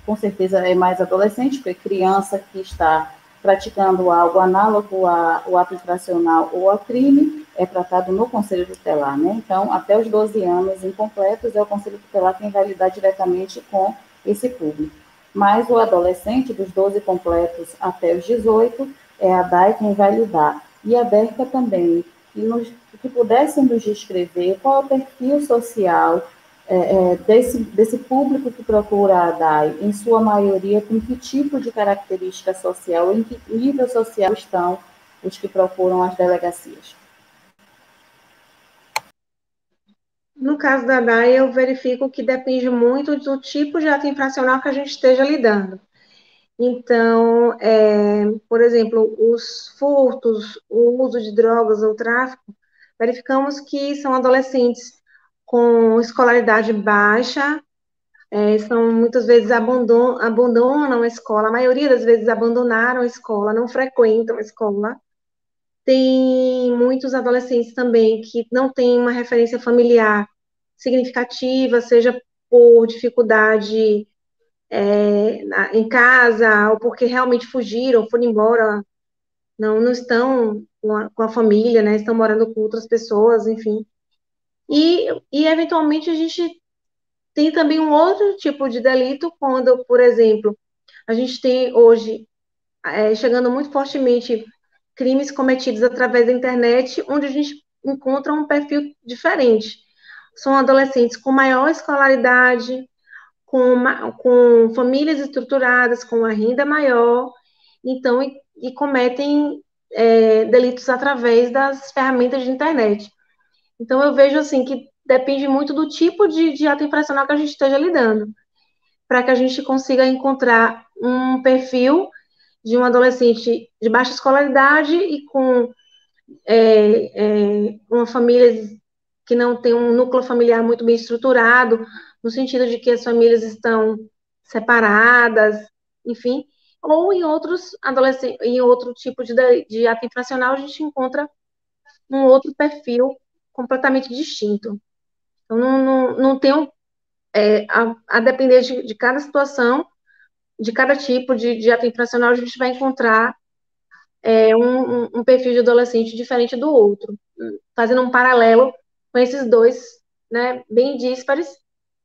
Com certeza é mais adolescente, porque criança que está praticando algo análogo ao ato infracional ou ao crime, é tratado no Conselho Tutelar, né? Então, até os 12 anos incompletos, é o Conselho Tutelar quem vai lidar diretamente com esse público. Mas o adolescente, dos 12 completos até os 18, é a DAI quem vai lidar. E a DERCA também, que pudessem nos descrever qual é o perfil social desse público que procura a DAI, em sua maioria, com que tipo de característica social, em que nível social estão os que procuram as delegacias? No caso da DAI, eu verifico que depende muito do tipo de ato infracional que a gente esteja lidando. Então, por exemplo, os furtos, o uso de drogas ou tráfico, verificamos que são adolescentes com escolaridade baixa, são muitas vezes abandonam a escola, a maioria das vezes abandonaram a escola, não frequentam a escola. Tem muitos adolescentes também que não têm uma referência familiar significativa, seja por dificuldade em casa, ou porque realmente fugiram, foram embora, não estão com a família, né? Estão morando com outras pessoas, enfim. E eventualmente a gente tem também um outro tipo de delito, quando, por exemplo, a gente tem hoje, chegando muito fortemente, crimes cometidos através da internet, onde a gente encontra um perfil diferente. São adolescentes com maior escolaridade, com famílias estruturadas, com uma renda maior, então, e cometem delitos através das ferramentas de internet. Então, eu vejo assim que depende muito do tipo de ato infracional que a gente esteja lidando, para que a gente consiga encontrar um perfil de um adolescente de baixa escolaridade e com uma família que não tem um núcleo familiar muito bem estruturado, no sentido de que as famílias estão separadas, enfim, ou em outros adolescentes, em outro tipo de ato infracional, a gente encontra um outro perfil completamente distinto. Então, não tem a depender de cada situação, de cada tipo de ato infracional, a gente vai encontrar um perfil de adolescente diferente do outro, fazendo um paralelo com esses dois, né, bem díspares,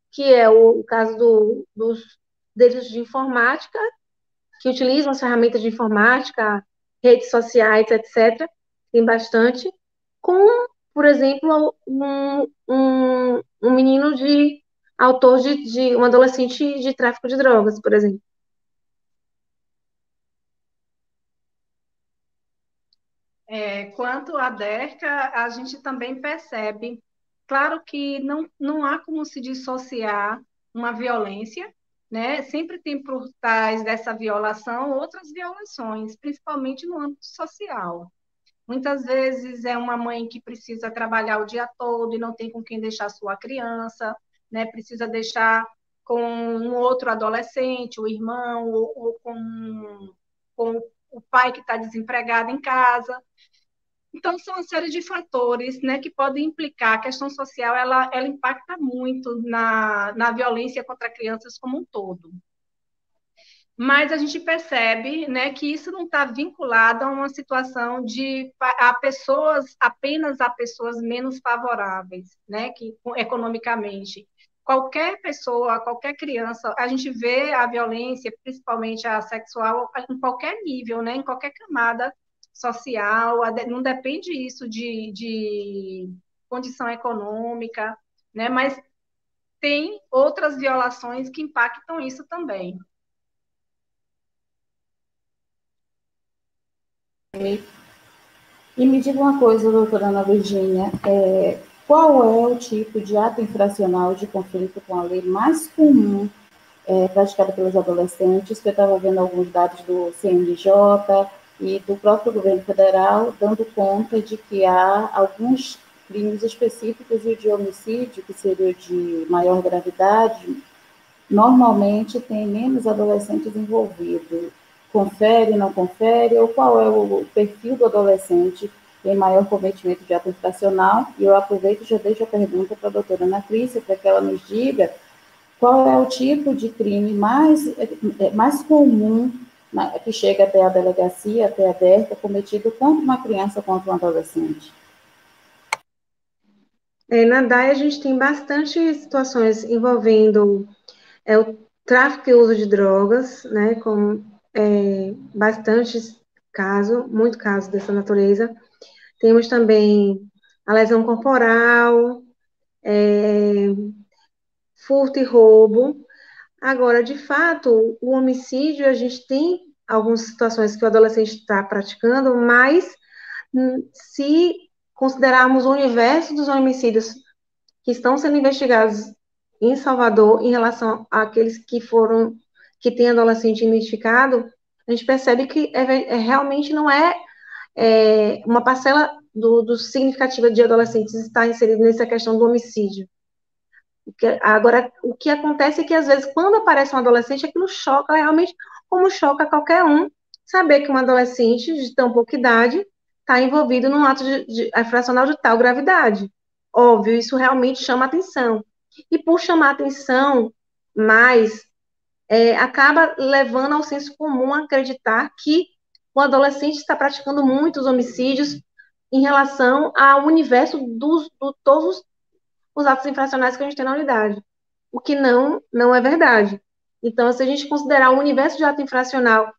que é o caso dos delitos de informática, que utilizam as ferramentas de informática, redes sociais, etc., tem bastante, com, por exemplo, um menino autor de um adolescente de tráfico de drogas, por exemplo. Quanto à DERCA, a gente também percebe, claro que não há como se dissociar uma violência, né? Sempre tem por trás dessa violação outras violações, principalmente no âmbito social. Muitas vezes é uma mãe que precisa trabalhar o dia todo e não tem com quem deixar sua criança, né? Precisa deixar com um outro adolescente, o irmão, ou com o pai que está desempregado em casa. Então, são uma série de fatores, né, que podem implicar. A questão social, ela impacta muito na violência contra crianças como um todo. Mas a gente percebe, né, que isso não está vinculado a uma situação apenas a pessoas menos favoráveis, né, economicamente. Qualquer pessoa, qualquer criança, a gente vê a violência, principalmente a sexual, em qualquer nível, né, em qualquer camada social, não depende isso de condição econômica, né, mas tem outras violações que impactam isso também. E me diga uma coisa, doutora Ana Virgínia, qual é o tipo de ato infracional de conflito com a lei mais comum praticado pelos adolescentes? Que eu estava vendo alguns dados do CNJ e do próprio governo federal, dando conta de que há alguns crimes específicos, e o de homicídio, que seria o de maior gravidade, normalmente tem menos adolescentes envolvidos. Confere, não confere, ou qual é o perfil do adolescente em maior cometimento de ato infracional? E eu aproveito e já deixo a pergunta para a doutora Ana Clícia, para que ela nos diga qual é o tipo de crime mais comum que chega até a delegacia, até a DERCA, cometido contra uma criança ou contra um adolescente. Na DAI, a gente tem bastante situações envolvendo o tráfico e uso de drogas, né, com bastantes casos, muito casos dessa natureza. Temos também a lesão corporal, furto e roubo. Agora, de fato, o homicídio, a gente tem algumas situações que o adolescente está praticando, mas se considerarmos o universo dos homicídios que estão sendo investigados em Salvador, em relação àqueles que têm adolescente identificado, a gente percebe que realmente não uma parcela do significativa de adolescentes está inserido nessa questão do homicídio. Agora, o que acontece é que, às vezes, quando aparece um adolescente, aquilo choca realmente, como choca qualquer um, saber que um adolescente de tão pouca idade está envolvido num ato infracional de tal gravidade. Óbvio, isso realmente chama atenção. E por chamar atenção mais, acaba levando ao senso comum a acreditar que o adolescente está praticando muitos homicídios em relação ao universo de todos os atos infracionais que a gente tem na unidade, o que não é verdade. Então, se a gente considerar o universo de ato infracional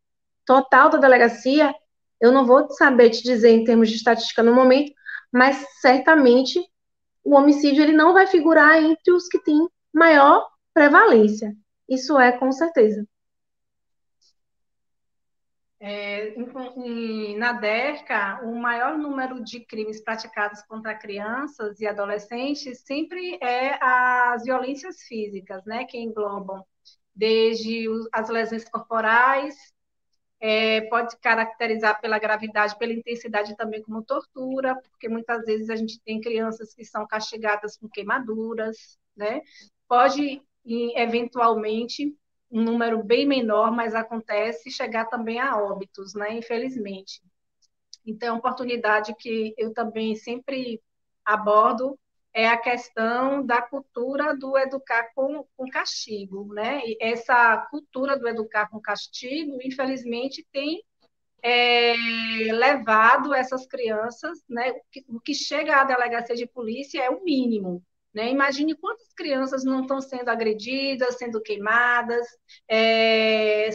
total da delegacia, eu não vou saber te dizer em termos de estatística no momento, mas certamente o homicídio ele não vai figurar entre os que têm maior prevalência. Isso é com certeza. Na DERCA, o maior número de crimes praticados contra crianças e adolescentes sempre é as violências físicas, né, que englobam desde as lesões corporais, pode caracterizar pela gravidade, pela intensidade também como tortura, porque muitas vezes a gente tem crianças que são castigadas com queimaduras, né, pode, eventualmente, um número bem menor, mas acontece chegar também a óbitos, né? Infelizmente. Então, é uma oportunidade que eu também sempre abordo é a questão da cultura do educar com castigo, né? E essa cultura do educar com castigo, infelizmente, tem levado essas crianças, né? O que chega à delegacia de polícia é o mínimo. Né? Imagine quantas crianças não estão sendo agredidas, sendo queimadas,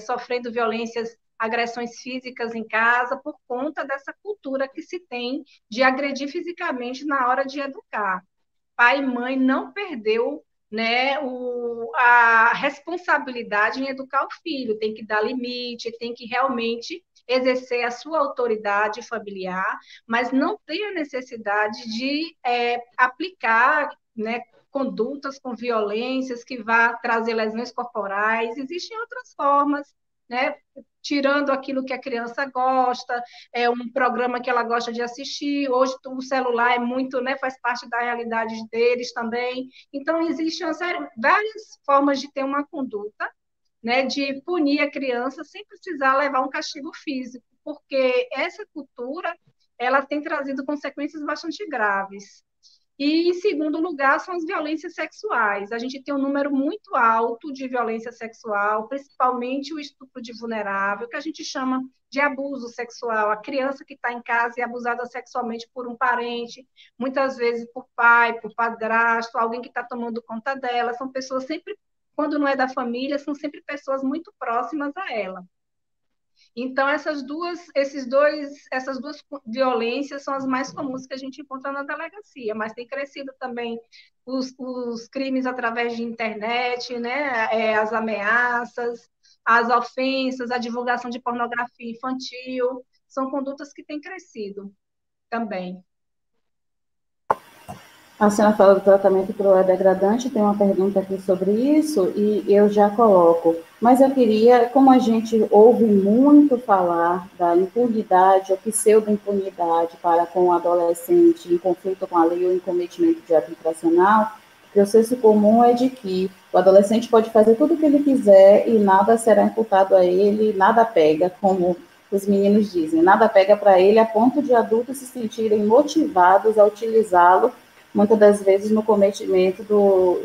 sofrendo violências agressões físicas em casa por conta dessa cultura que se tem de agredir fisicamente na hora de educar. Pai e mãe não perdeu, né, a responsabilidade em educar o filho, tem que dar limite, tem que realmente exercer a sua autoridade familiar, mas não tem a necessidade de aplicar, né, condutas com violências que vá trazer lesões corporais. Existem outras formas, né, tirando aquilo que a criança gosta, é um programa que ela gosta de assistir. Hoje o celular é muito, né, faz parte da realidade deles também. Então existem várias formas de ter uma conduta, né, de punir a criança sem precisar levar um castigo físico, porque essa cultura ela tem trazido consequências bastante graves. E, em segundo lugar, são as violências sexuais. A gente tem um número muito alto de violência sexual, principalmente o estupro de vulnerável, que a gente chama de abuso sexual. A criança que está em casa é abusada sexualmente por um parente, muitas vezes por pai, por padrasto, alguém que está tomando conta dela. São pessoas sempre, quando não é da família, são sempre pessoas muito próximas a ela. Então, essas duas violências são as mais comuns que a gente encontra na delegacia, mas tem crescido também os crimes através de internet, né? As ameaças, as ofensas, a divulgação de pornografia infantil, são condutas que têm crescido também. A senhora fala do tratamento cruel e degradante, tem uma pergunta aqui sobre isso, e eu já coloco. Mas eu queria, como a gente ouve muito falar da impunidade ou pseudo-impunidade para com o adolescente em conflito com a lei ou em cometimento de ato infracional, o senso comum é de que o adolescente pode fazer tudo o que ele quiser e nada será imputado a ele, nada pega, como os meninos dizem, nada pega para ele a ponto de adultos se sentirem motivados a utilizá-lo muitas das vezes no cometimento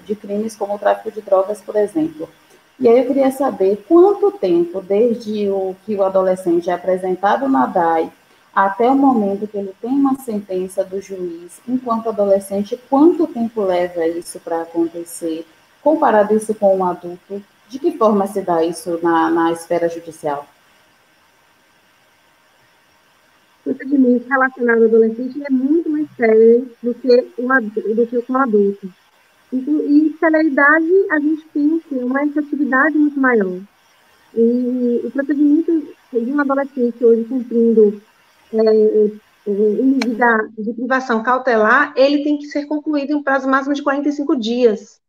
de crimes como o tráfico de drogas, por exemplo. E aí eu queria saber quanto tempo, desde que o adolescente é apresentado na DAI até o momento que ele tem uma sentença do juiz, enquanto adolescente, quanto tempo leva isso para acontecer? Comparado isso com um adulto, de que forma se dá isso na esfera judicial? O procedimento relacionado ao adolescente é muito mais sério do que com o adulto. E celeridade, a gente tem que ter uma efetividade muito maior. E o procedimento de um adolescente hoje cumprindo em medida de privação cautelar, ele tem que ser concluído em um prazo máximo de 45 dias.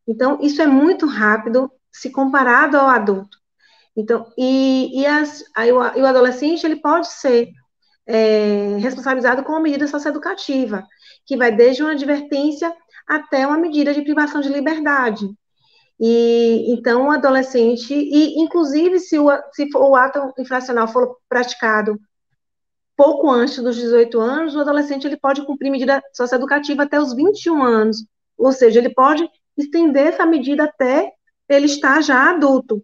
Então, isso é muito rápido se comparado ao adulto. Então, o adolescente, ele pode ser responsabilizado com uma medida socioeducativa, que vai desde uma advertência até uma medida de privação de liberdade. E então o adolescente, e inclusive se o ato infracional for praticado pouco antes dos 18 anos, o adolescente ele pode cumprir medida socioeducativa até os 21 anos, ou seja, ele pode estender essa medida até ele estar já adulto.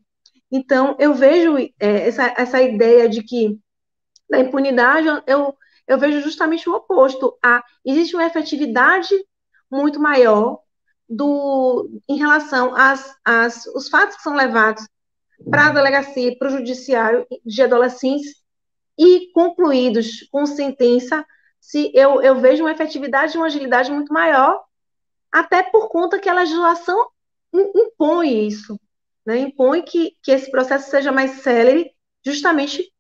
Então, eu vejo essa ideia de que da impunidade, eu vejo justamente o oposto. Existe uma efetividade muito maior em relação os fatos que são levados para a delegacia, para o judiciário de adolescentes e concluídos com sentença, eu vejo uma efetividade e uma agilidade muito maior, até por conta que a legislação impõe isso, né? Impõe que esse processo seja mais célere, justamente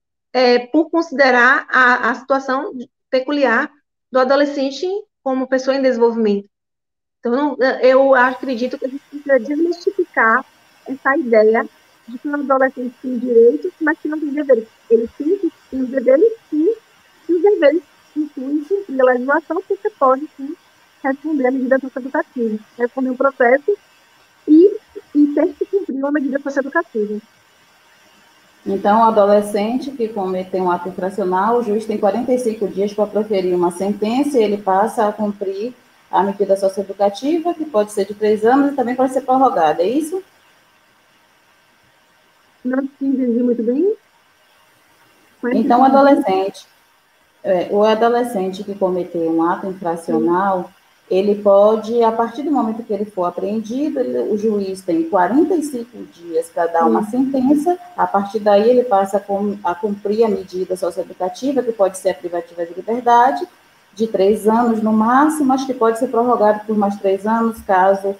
por considerar a situação peculiar do adolescente como pessoa em desenvolvimento. Então, eu acredito que a gente precisa desmistificar essa ideia de que o adolescente tem direitos, mas que não tem deveres. Ele tem os deveres, sim, e os deveres incluem cumprir a legislação, que você pode, sim, responder a medida socioeducativa, responder um processo e ter que cumprir uma medida socioeducativa. Então, o adolescente que cometeu um ato infracional, o juiz tem 45 dias para proferir uma sentença e ele passa a cumprir a medida socioeducativa, que pode ser de 3 anos e também pode ser prorrogada, é isso? Não entendi muito bem. Então, o adolescente que cometeu um ato infracional, ele pode, a partir do momento que ele for apreendido, o juiz tem 45 dias para dar uma sentença, a partir daí ele passa a cumprir a medida socioeducativa, que pode ser a privativa de liberdade, de 3 anos no máximo, mas que pode ser prorrogado por mais 3 anos, caso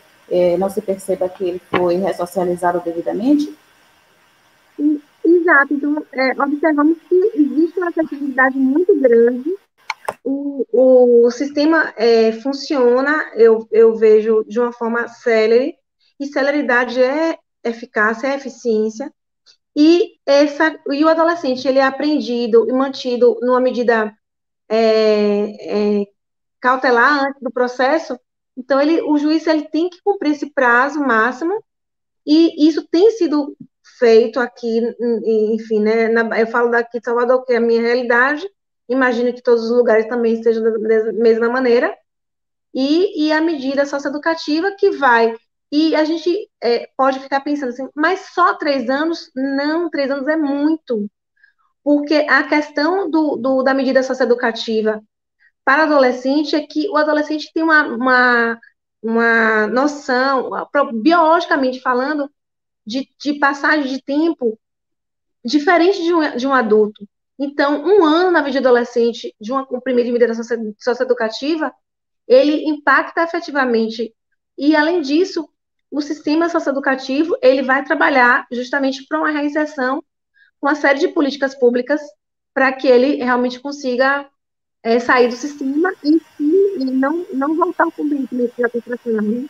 não se perceba que ele foi ressocializado devidamente. Exato, então observamos que existe uma acessibilidade muito grande, o sistema funciona, eu vejo de uma forma célere, e celeridade é eficácia, é eficiência, e o adolescente, ele é apreendido e mantido numa medida cautelar antes do processo, então o juiz ele tem que cumprir esse prazo máximo, e isso tem sido feito aqui, enfim, né, eu falo daqui de Salvador, que é a minha realidade, imagino que todos os lugares também estejam da mesma maneira, e a medida socioeducativa que vai, e a gente pode ficar pensando assim, mas só 3 anos? Não, 3 anos é muito, porque a questão da medida socioeducativa para adolescente é que o adolescente tem uma noção, biologicamente falando, de passagem de tempo diferente de um adulto. Então, 1 ano na vida de adolescente, de uma primeira medida socioeducativa, ele impacta efetivamente. E, além disso, o sistema socioeducativo, ele vai trabalhar justamente para uma reinserção, uma série de políticas públicas, para que ele realmente consiga sair do sistema e não voltar ao cumprimento da infracional.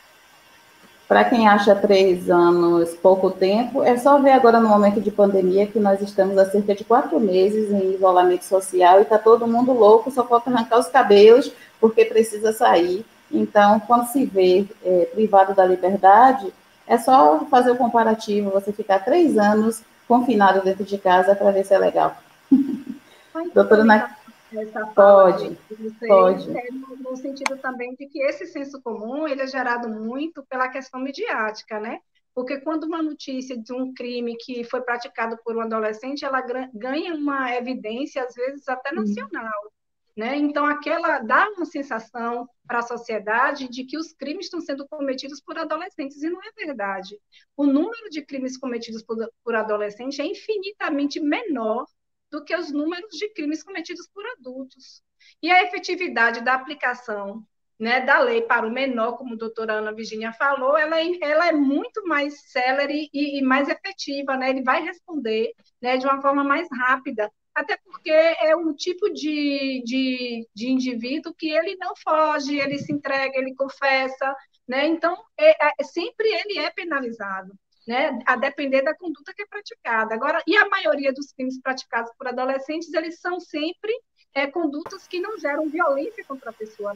Para quem acha 3 anos pouco tempo, é só ver agora no momento de pandemia que nós estamos há cerca de 4 meses em isolamento social e está todo mundo louco, só falta arrancar os cabelos porque precisa sair. Então, quando se vê privado da liberdade, é só fazer o comparativo, você ficar 3 anos confinado dentro de casa para ver se é legal. Doutora Pode. Pode. No sentido também de que esse senso comum ele é gerado muito pela questão midiática, né? Porque quando uma notícia de um crime que foi praticado por um adolescente, ela ganha uma evidência, às vezes, até nacional, né? Então, aquela dá uma sensação para a sociedade de que os crimes estão sendo cometidos por adolescentes, e não é verdade. O número de crimes cometidos por adolescentes é infinitamente menor do que os números de crimes cometidos por adultos. E a efetividade da aplicação, né, da lei para o menor, como a doutora Ana Virginia falou, ela é muito mais célere e mais efetiva, né? Ele vai responder, né, de uma forma mais rápida, até porque é um tipo de indivíduo que ele não foge, ele se entrega, ele confessa, né? Então, sempre ele é penalizado, né, a depender da conduta que é praticada. Agora, e a maioria dos crimes praticados por adolescentes, eles são sempre condutas que não geram violência contra a pessoa.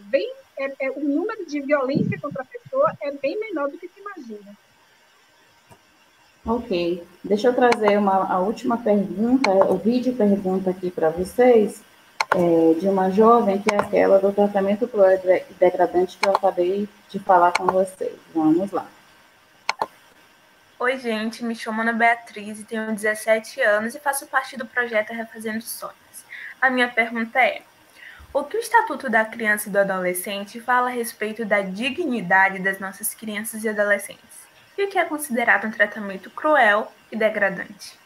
O número de violência contra a pessoa é bem menor do que se imagina. Ok. Deixa eu trazer a última pergunta, o vídeo pergunta aqui para vocês, de uma jovem, que é aquela do tratamento cruel e degradante que eu acabei de falar com vocês. Vamos lá. Oi, gente, me chamo Ana Beatriz e tenho 17 anos e faço parte do projeto Refazendo Sonhos. A minha pergunta é: o que o Estatuto da Criança e do Adolescente fala a respeito da dignidade das nossas crianças e adolescentes? E o que é considerado um tratamento cruel e degradante?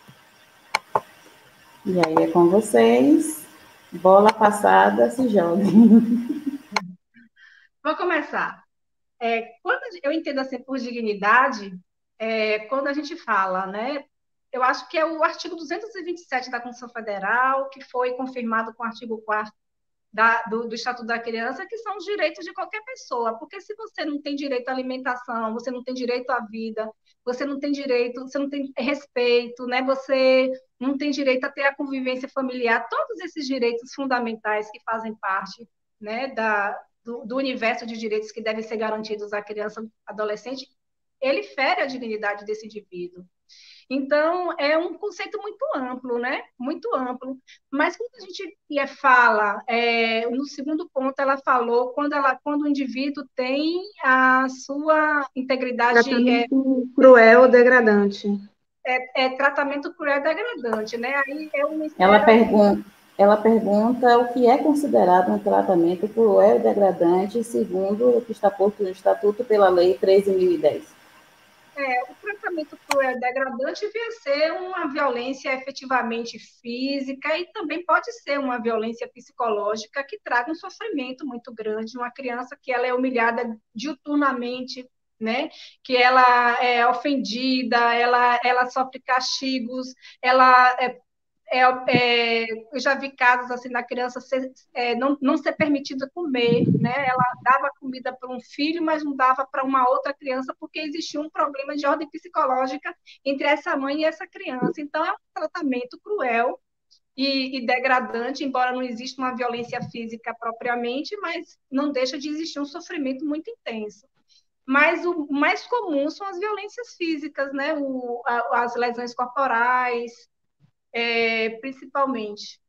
E aí é com vocês. Bola passada, se jogue. Vou começar. Quando eu entendo assim por dignidade, quando a gente fala, né? Eu acho que é o artigo 227 da Constituição Federal, que foi confirmado com o artigo 4º do Estatuto da Criança, que são os direitos de qualquer pessoa, porque se você não tem direito à alimentação, você não tem direito à vida, você não tem respeito, né? Você não tem direito a ter a convivência familiar, todos esses direitos fundamentais que fazem parte, né, do universo de direitos que devem ser garantidos à criança e adolescente, ele fere a dignidade desse indivíduo. Então, é um conceito muito amplo, né? Muito amplo. Mas quando a gente fala, no segundo ponto, ela falou quando o indivíduo tem a sua integridade... Tratamento cruel ou degradante. Tratamento cruel e degradante, né? Aí ela pergunta... ela pergunta o que é considerado um tratamento cruel e degradante, segundo o que está posto no Estatuto pela Lei 13.010. O tratamento cruel e degradante devia ser uma violência efetivamente física e também pode ser uma violência psicológica que traga um sofrimento muito grande. Uma criança que ela é humilhada diuturnamente, né? Que ela é ofendida, ela sofre castigos, ela eu já vi casos assim da criança não ser permitida comer, né? Ela dava comida para um filho, mas não dava para uma outra criança porque existia um problema de ordem psicológica entre essa mãe e essa criança. Então é um tratamento cruel e degradante, embora não exista uma violência física propriamente, mas não deixa de existir um sofrimento muito intenso. Mas o mais comum são as violências físicas, né? As lesões corporais, principalmente.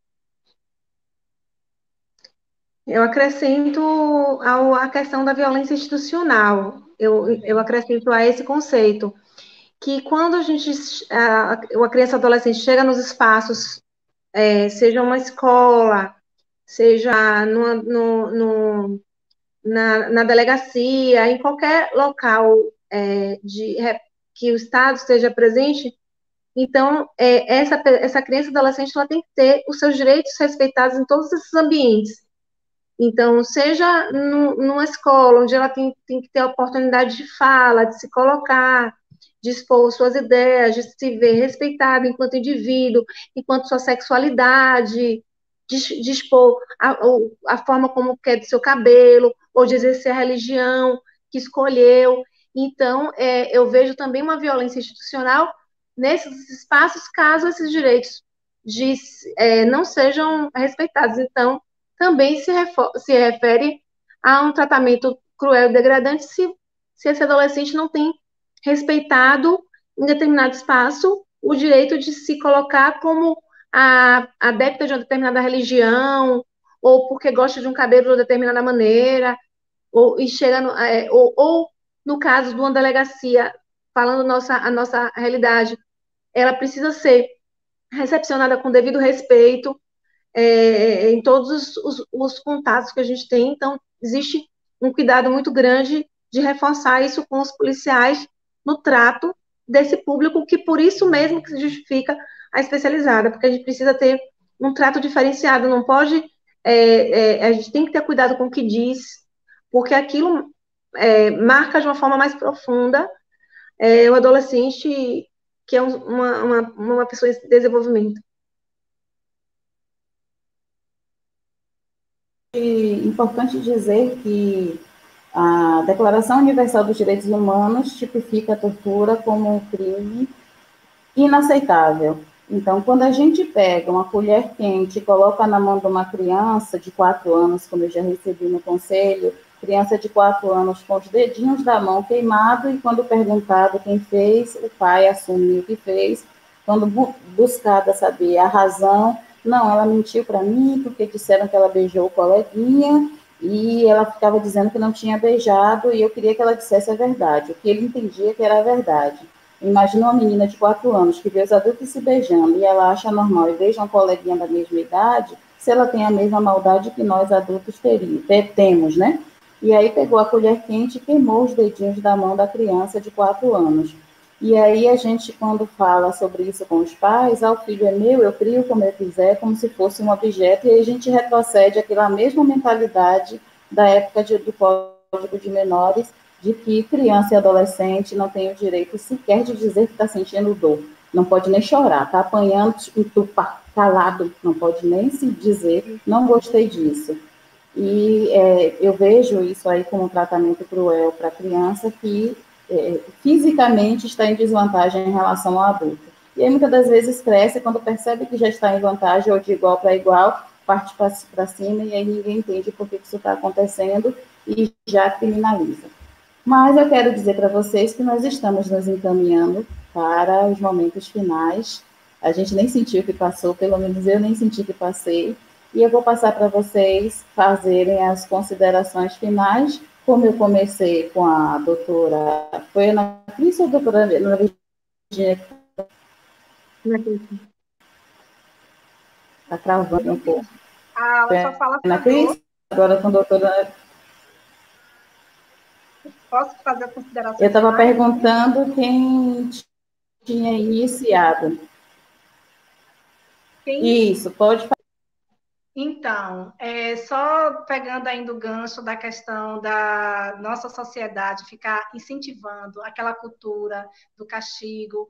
Eu acrescento a questão da violência institucional. Eu acrescento a esse conceito que quando a criança e adolescente chega nos espaços, seja uma escola, seja na delegacia, em qualquer local que o Estado esteja presente, então, essa criança e adolescente ela tem que ter os seus direitos respeitados em todos esses ambientes. Então, seja numa escola, onde ela tem que ter a oportunidade de fala, de se colocar, de expor suas ideias, de se ver respeitada enquanto indivíduo, enquanto sua sexualidade, de expor a forma como quer do seu cabelo, ou de exercer a religião que escolheu. Então, eu vejo também uma violência institucional nesses espaços, caso esses direitos não sejam respeitados. Então, também se refere a um tratamento cruel e degradante se esse adolescente não tem respeitado em determinado espaço o direito de se colocar como adepta de uma determinada religião, ou porque gosta de um cabelo de uma determinada maneira, ou no caso de uma delegacia, falando a nossa realidade, ela precisa ser recepcionada com devido respeito, em todos os contatos que a gente tem. Então, existe um cuidado muito grande de reforçar isso com os policiais no trato desse público, que por isso mesmo que se justifica a especializada, porque a gente precisa ter um trato diferenciado, não pode, a gente tem que ter cuidado com o que diz, porque aquilo marca de uma forma mais profunda o adolescente que é uma pessoa em desenvolvimento. Importante dizer que a Declaração Universal dos Direitos Humanos tipifica a tortura como um crime inaceitável. Então, quando a gente pega uma colher quente e coloca na mão de uma criança de 4 anos, como eu já recebi no conselho, criança de 4 anos com os dedinhos da mão queimado, e quando perguntado quem fez, o pai assumiu que fez. Quando buscada saber a razão, não, ela mentiu para mim porque disseram que ela beijou o coleguinha e ela ficava dizendo que não tinha beijado e eu queria que ela dissesse a verdade, o que ele entendia que era a verdade. Imagina uma menina de 4 anos que vê os adultos se beijando e ela acha normal e beija uma coleguinha da mesma idade, se ela tem a mesma maldade que nós adultos temos, né? E aí pegou a colher quente e queimou os dedinhos da mão da criança de 4 anos. E aí a gente, quando fala sobre isso com os pais, o filho é meu, eu crio como eu quiser, como se fosse um objeto, e aí a gente retrocede àquela mesma mentalidade da época do Código de Menores, de que criança e adolescente não tem o direito sequer de dizer que está sentindo dor. Não pode nem chorar, está apanhando, calado, não pode nem se dizer, não gostei disso. E eu vejo isso aí como um tratamento cruel para a criança que fisicamente está em desvantagem em relação ao adulto. E aí, muitas das vezes, cresce quando percebe que já está em vantagem ou de igual para igual, parte para cima e aí ninguém entende por que isso está acontecendo e já criminaliza. Mas eu quero dizer para vocês que nós estamos nos encaminhando para os momentos finais. A gente nem sentiu que passou, pelo menos eu nem senti que passei. E eu vou passar para vocês fazerem as considerações finais, como eu comecei com a doutora... Foi a Ana Cris ou a doutora Virginia? Está travando um pouco. A sua fala Ana Cris, agora com a doutora... Posso fazer a consideração? Eu estava perguntando quem tinha iniciado. Isso, pode falar. Então, só pegando ainda o gancho da questão da nossa sociedade ficar incentivando aquela cultura do castigo.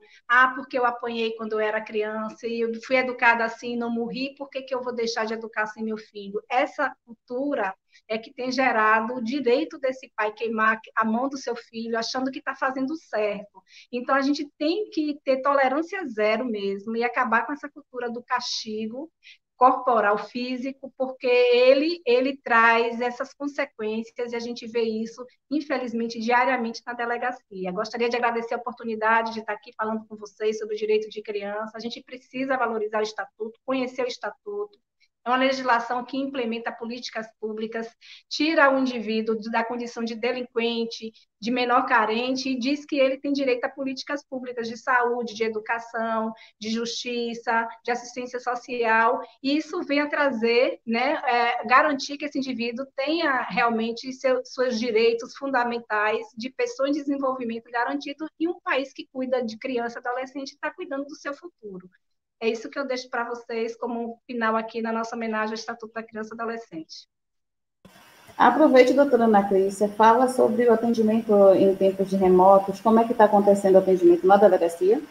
Porque eu apanhei quando eu era criança e eu fui educada assim, não morri, por que eu vou deixar de educar assim meu filho? Essa cultura é que tem gerado o direito desse pai queimar a mão do seu filho, achando que está fazendo certo. Então, a gente tem que ter tolerância zero mesmo e acabar com essa cultura do castigo corporal, físico, porque ele traz essas consequências e a gente vê isso, infelizmente, diariamente na delegacia. Gostaria de agradecer a oportunidade de estar aqui falando com vocês sobre o direito de criança. A gente precisa valorizar o Estatuto, conhecer o Estatuto. É uma legislação que implementa políticas públicas, tira o indivíduo da condição de delinquente, de menor carente, e diz que ele tem direito a políticas públicas de saúde, de educação, de justiça, de assistência social, e isso vem a trazer, garantir que esse indivíduo tenha realmente seus direitos fundamentais de pessoa em desenvolvimento garantido, e um país que cuida de criança e adolescente está cuidando do seu futuro. É isso que eu deixo para vocês como final aqui na nossa homenagem ao Estatuto da Criança e Adolescente. Aproveite, doutora Ana Cris, fala sobre o atendimento em tempos de remotos, como é que está acontecendo o atendimento na delegacia?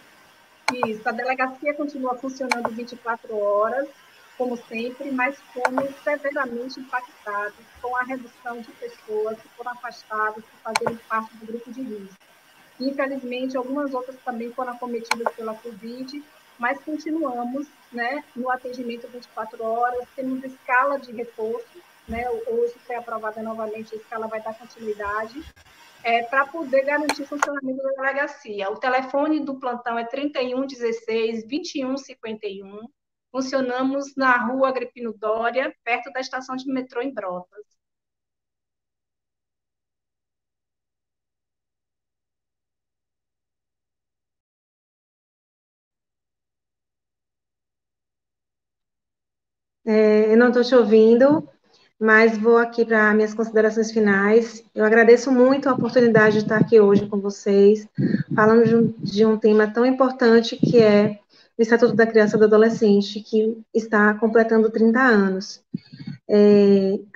Isso, a delegacia continua funcionando 24 horas, como sempre, mas fomos severamente impactados com a redução de pessoas que foram afastadas por fazerem parte do grupo de risco. Infelizmente, algumas outras também foram acometidas pela Covid, mas continuamos, no atendimento 24 horas, temos escala de reforço, hoje foi aprovada novamente, a escala vai dar continuidade, para poder garantir o funcionamento da delegacia. O telefone do plantão é 3116 2151, funcionamos na rua Agripino Dória, perto da estação de metrô em Brotas. Eu não estou te ouvindo, mas vou aqui para minhas considerações finais. Eu agradeço muito a oportunidade de estar aqui hoje com vocês, falando de um tema tão importante que é o Estatuto da Criança e do Adolescente, que está completando 30 anos.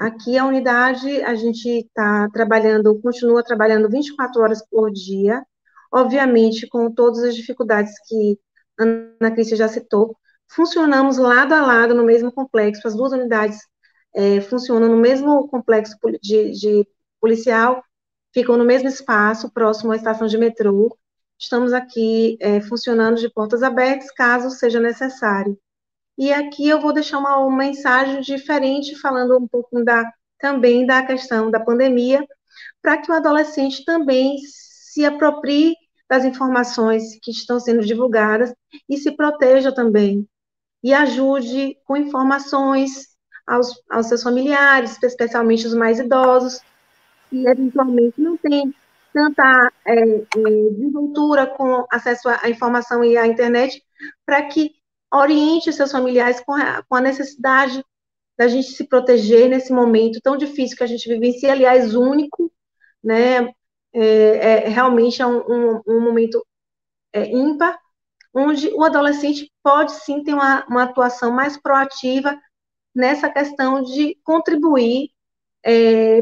Aqui a unidade, a gente está trabalhando, continua trabalhando 24 horas por dia, obviamente com todas as dificuldades que a Ana Cris já citou. Funcionamos lado a lado no mesmo complexo, as duas unidades funcionam no mesmo complexo de policial, ficam no mesmo espaço, próximo à estação de metrô. Estamos aqui funcionando de portas abertas, caso seja necessário. E aqui eu vou deixar uma mensagem diferente, falando um pouco também da questão da pandemia, para que o adolescente também se aproprie das informações que estão sendo divulgadas e se proteja também. E ajude com informações aos seus familiares, especialmente os mais idosos, que eventualmente não têm tanta desenvoltura com acesso à informação e à internet, para que oriente os seus familiares com a necessidade da gente se proteger nesse momento tão difícil que a gente vivencia, aliás, único, realmente é um momento ímpar, onde o adolescente pode sim ter uma atuação mais proativa nessa questão de contribuir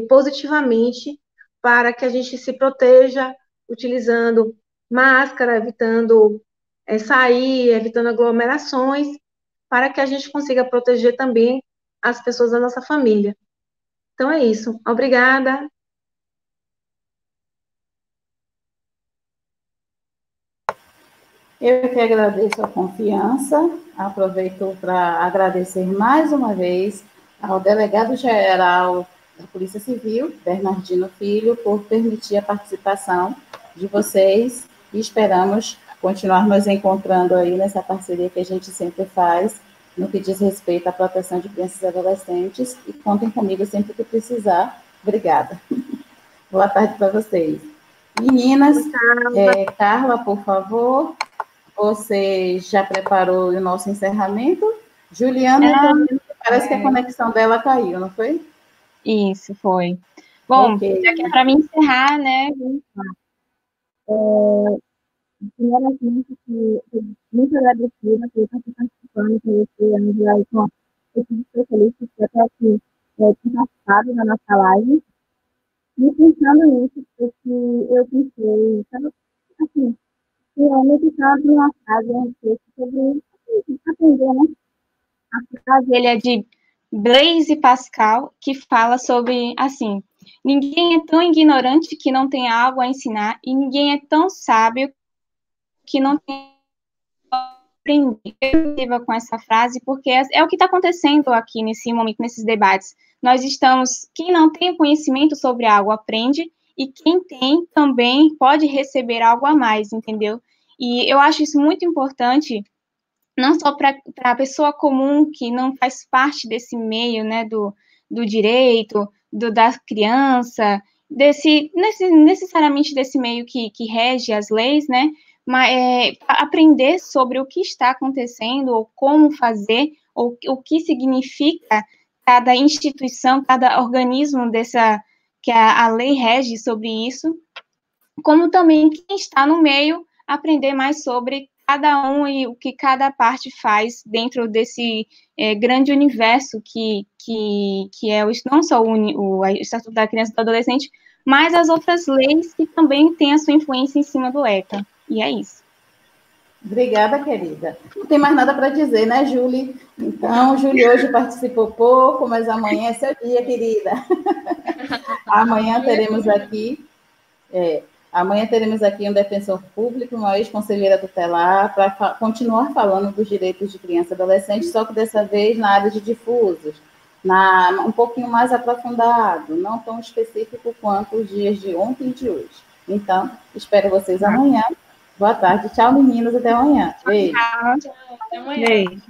positivamente para que a gente se proteja, utilizando máscara, evitando sair, evitando aglomerações, para que a gente consiga proteger também as pessoas da nossa família. Então é isso. Obrigada. Eu que agradeço a confiança, aproveito para agradecer mais uma vez ao delegado-geral da Polícia Civil, Bernardino Filho, por permitir a participação de vocês e esperamos continuar nos encontrando aí nessa parceria que a gente sempre faz no que diz respeito à proteção de crianças e adolescentes, e contem comigo sempre que precisar. Obrigada. Boa tarde para vocês. Meninas, Carla, por favor, você já preparou o nosso encerramento? Juliana, eu tô vendo que parece que a conexão dela caiu, não foi? Isso, foi. Bom, Ok. já que é para mim encerrar, né, vamos lá. Primeiramente, muito agradecida por estar participando com você, Angela, e com esses especialistas que até aqui têm participado da nossa live. E pensando nisso, porque eu pensei, estava assim, realmente estava numa frase a respeito sobre aprender, né? A frase ele é de Blaise Pascal, que fala sobre, assim, ninguém é tão ignorante que não tenha algo a ensinar, e ninguém é tão sábio que não tem aprender com essa frase, porque é o que está acontecendo aqui nesse momento, nesses debates. Nós estamos, quem não tem conhecimento sobre algo aprende, e quem tem também pode receber algo a mais, entendeu? E eu acho isso muito importante, não só para a pessoa comum que não faz parte desse meio, né, do direito, da criança, necessariamente desse meio que rege as leis, né, mas aprender sobre o que está acontecendo, ou como fazer, ou o que significa cada instituição, cada organismo que a lei rege sobre isso, como também quem está no meio aprender mais sobre cada um e o que cada parte faz dentro desse grande universo que é não só o Estatuto da Criança e do Adolescente, mas as outras leis que também têm a sua influência em cima do ECA. E é isso. Obrigada, querida. Não tem mais nada para dizer, né, Julie? Então, Julie hoje participou pouco, mas amanhã é seu dia, querida. Amanhã teremos aqui... Amanhã teremos aqui um defensor público, uma ex-conselheira tutelar, para continuar falando dos direitos de criança e adolescente, só que dessa vez na área de difusos, um pouquinho mais aprofundado, não tão específico quanto os dias de ontem e de hoje. Então, espero vocês amanhã. Boa tarde. Tchau, meninos. Até amanhã. Beijo. Tchau. Até amanhã. Beijo.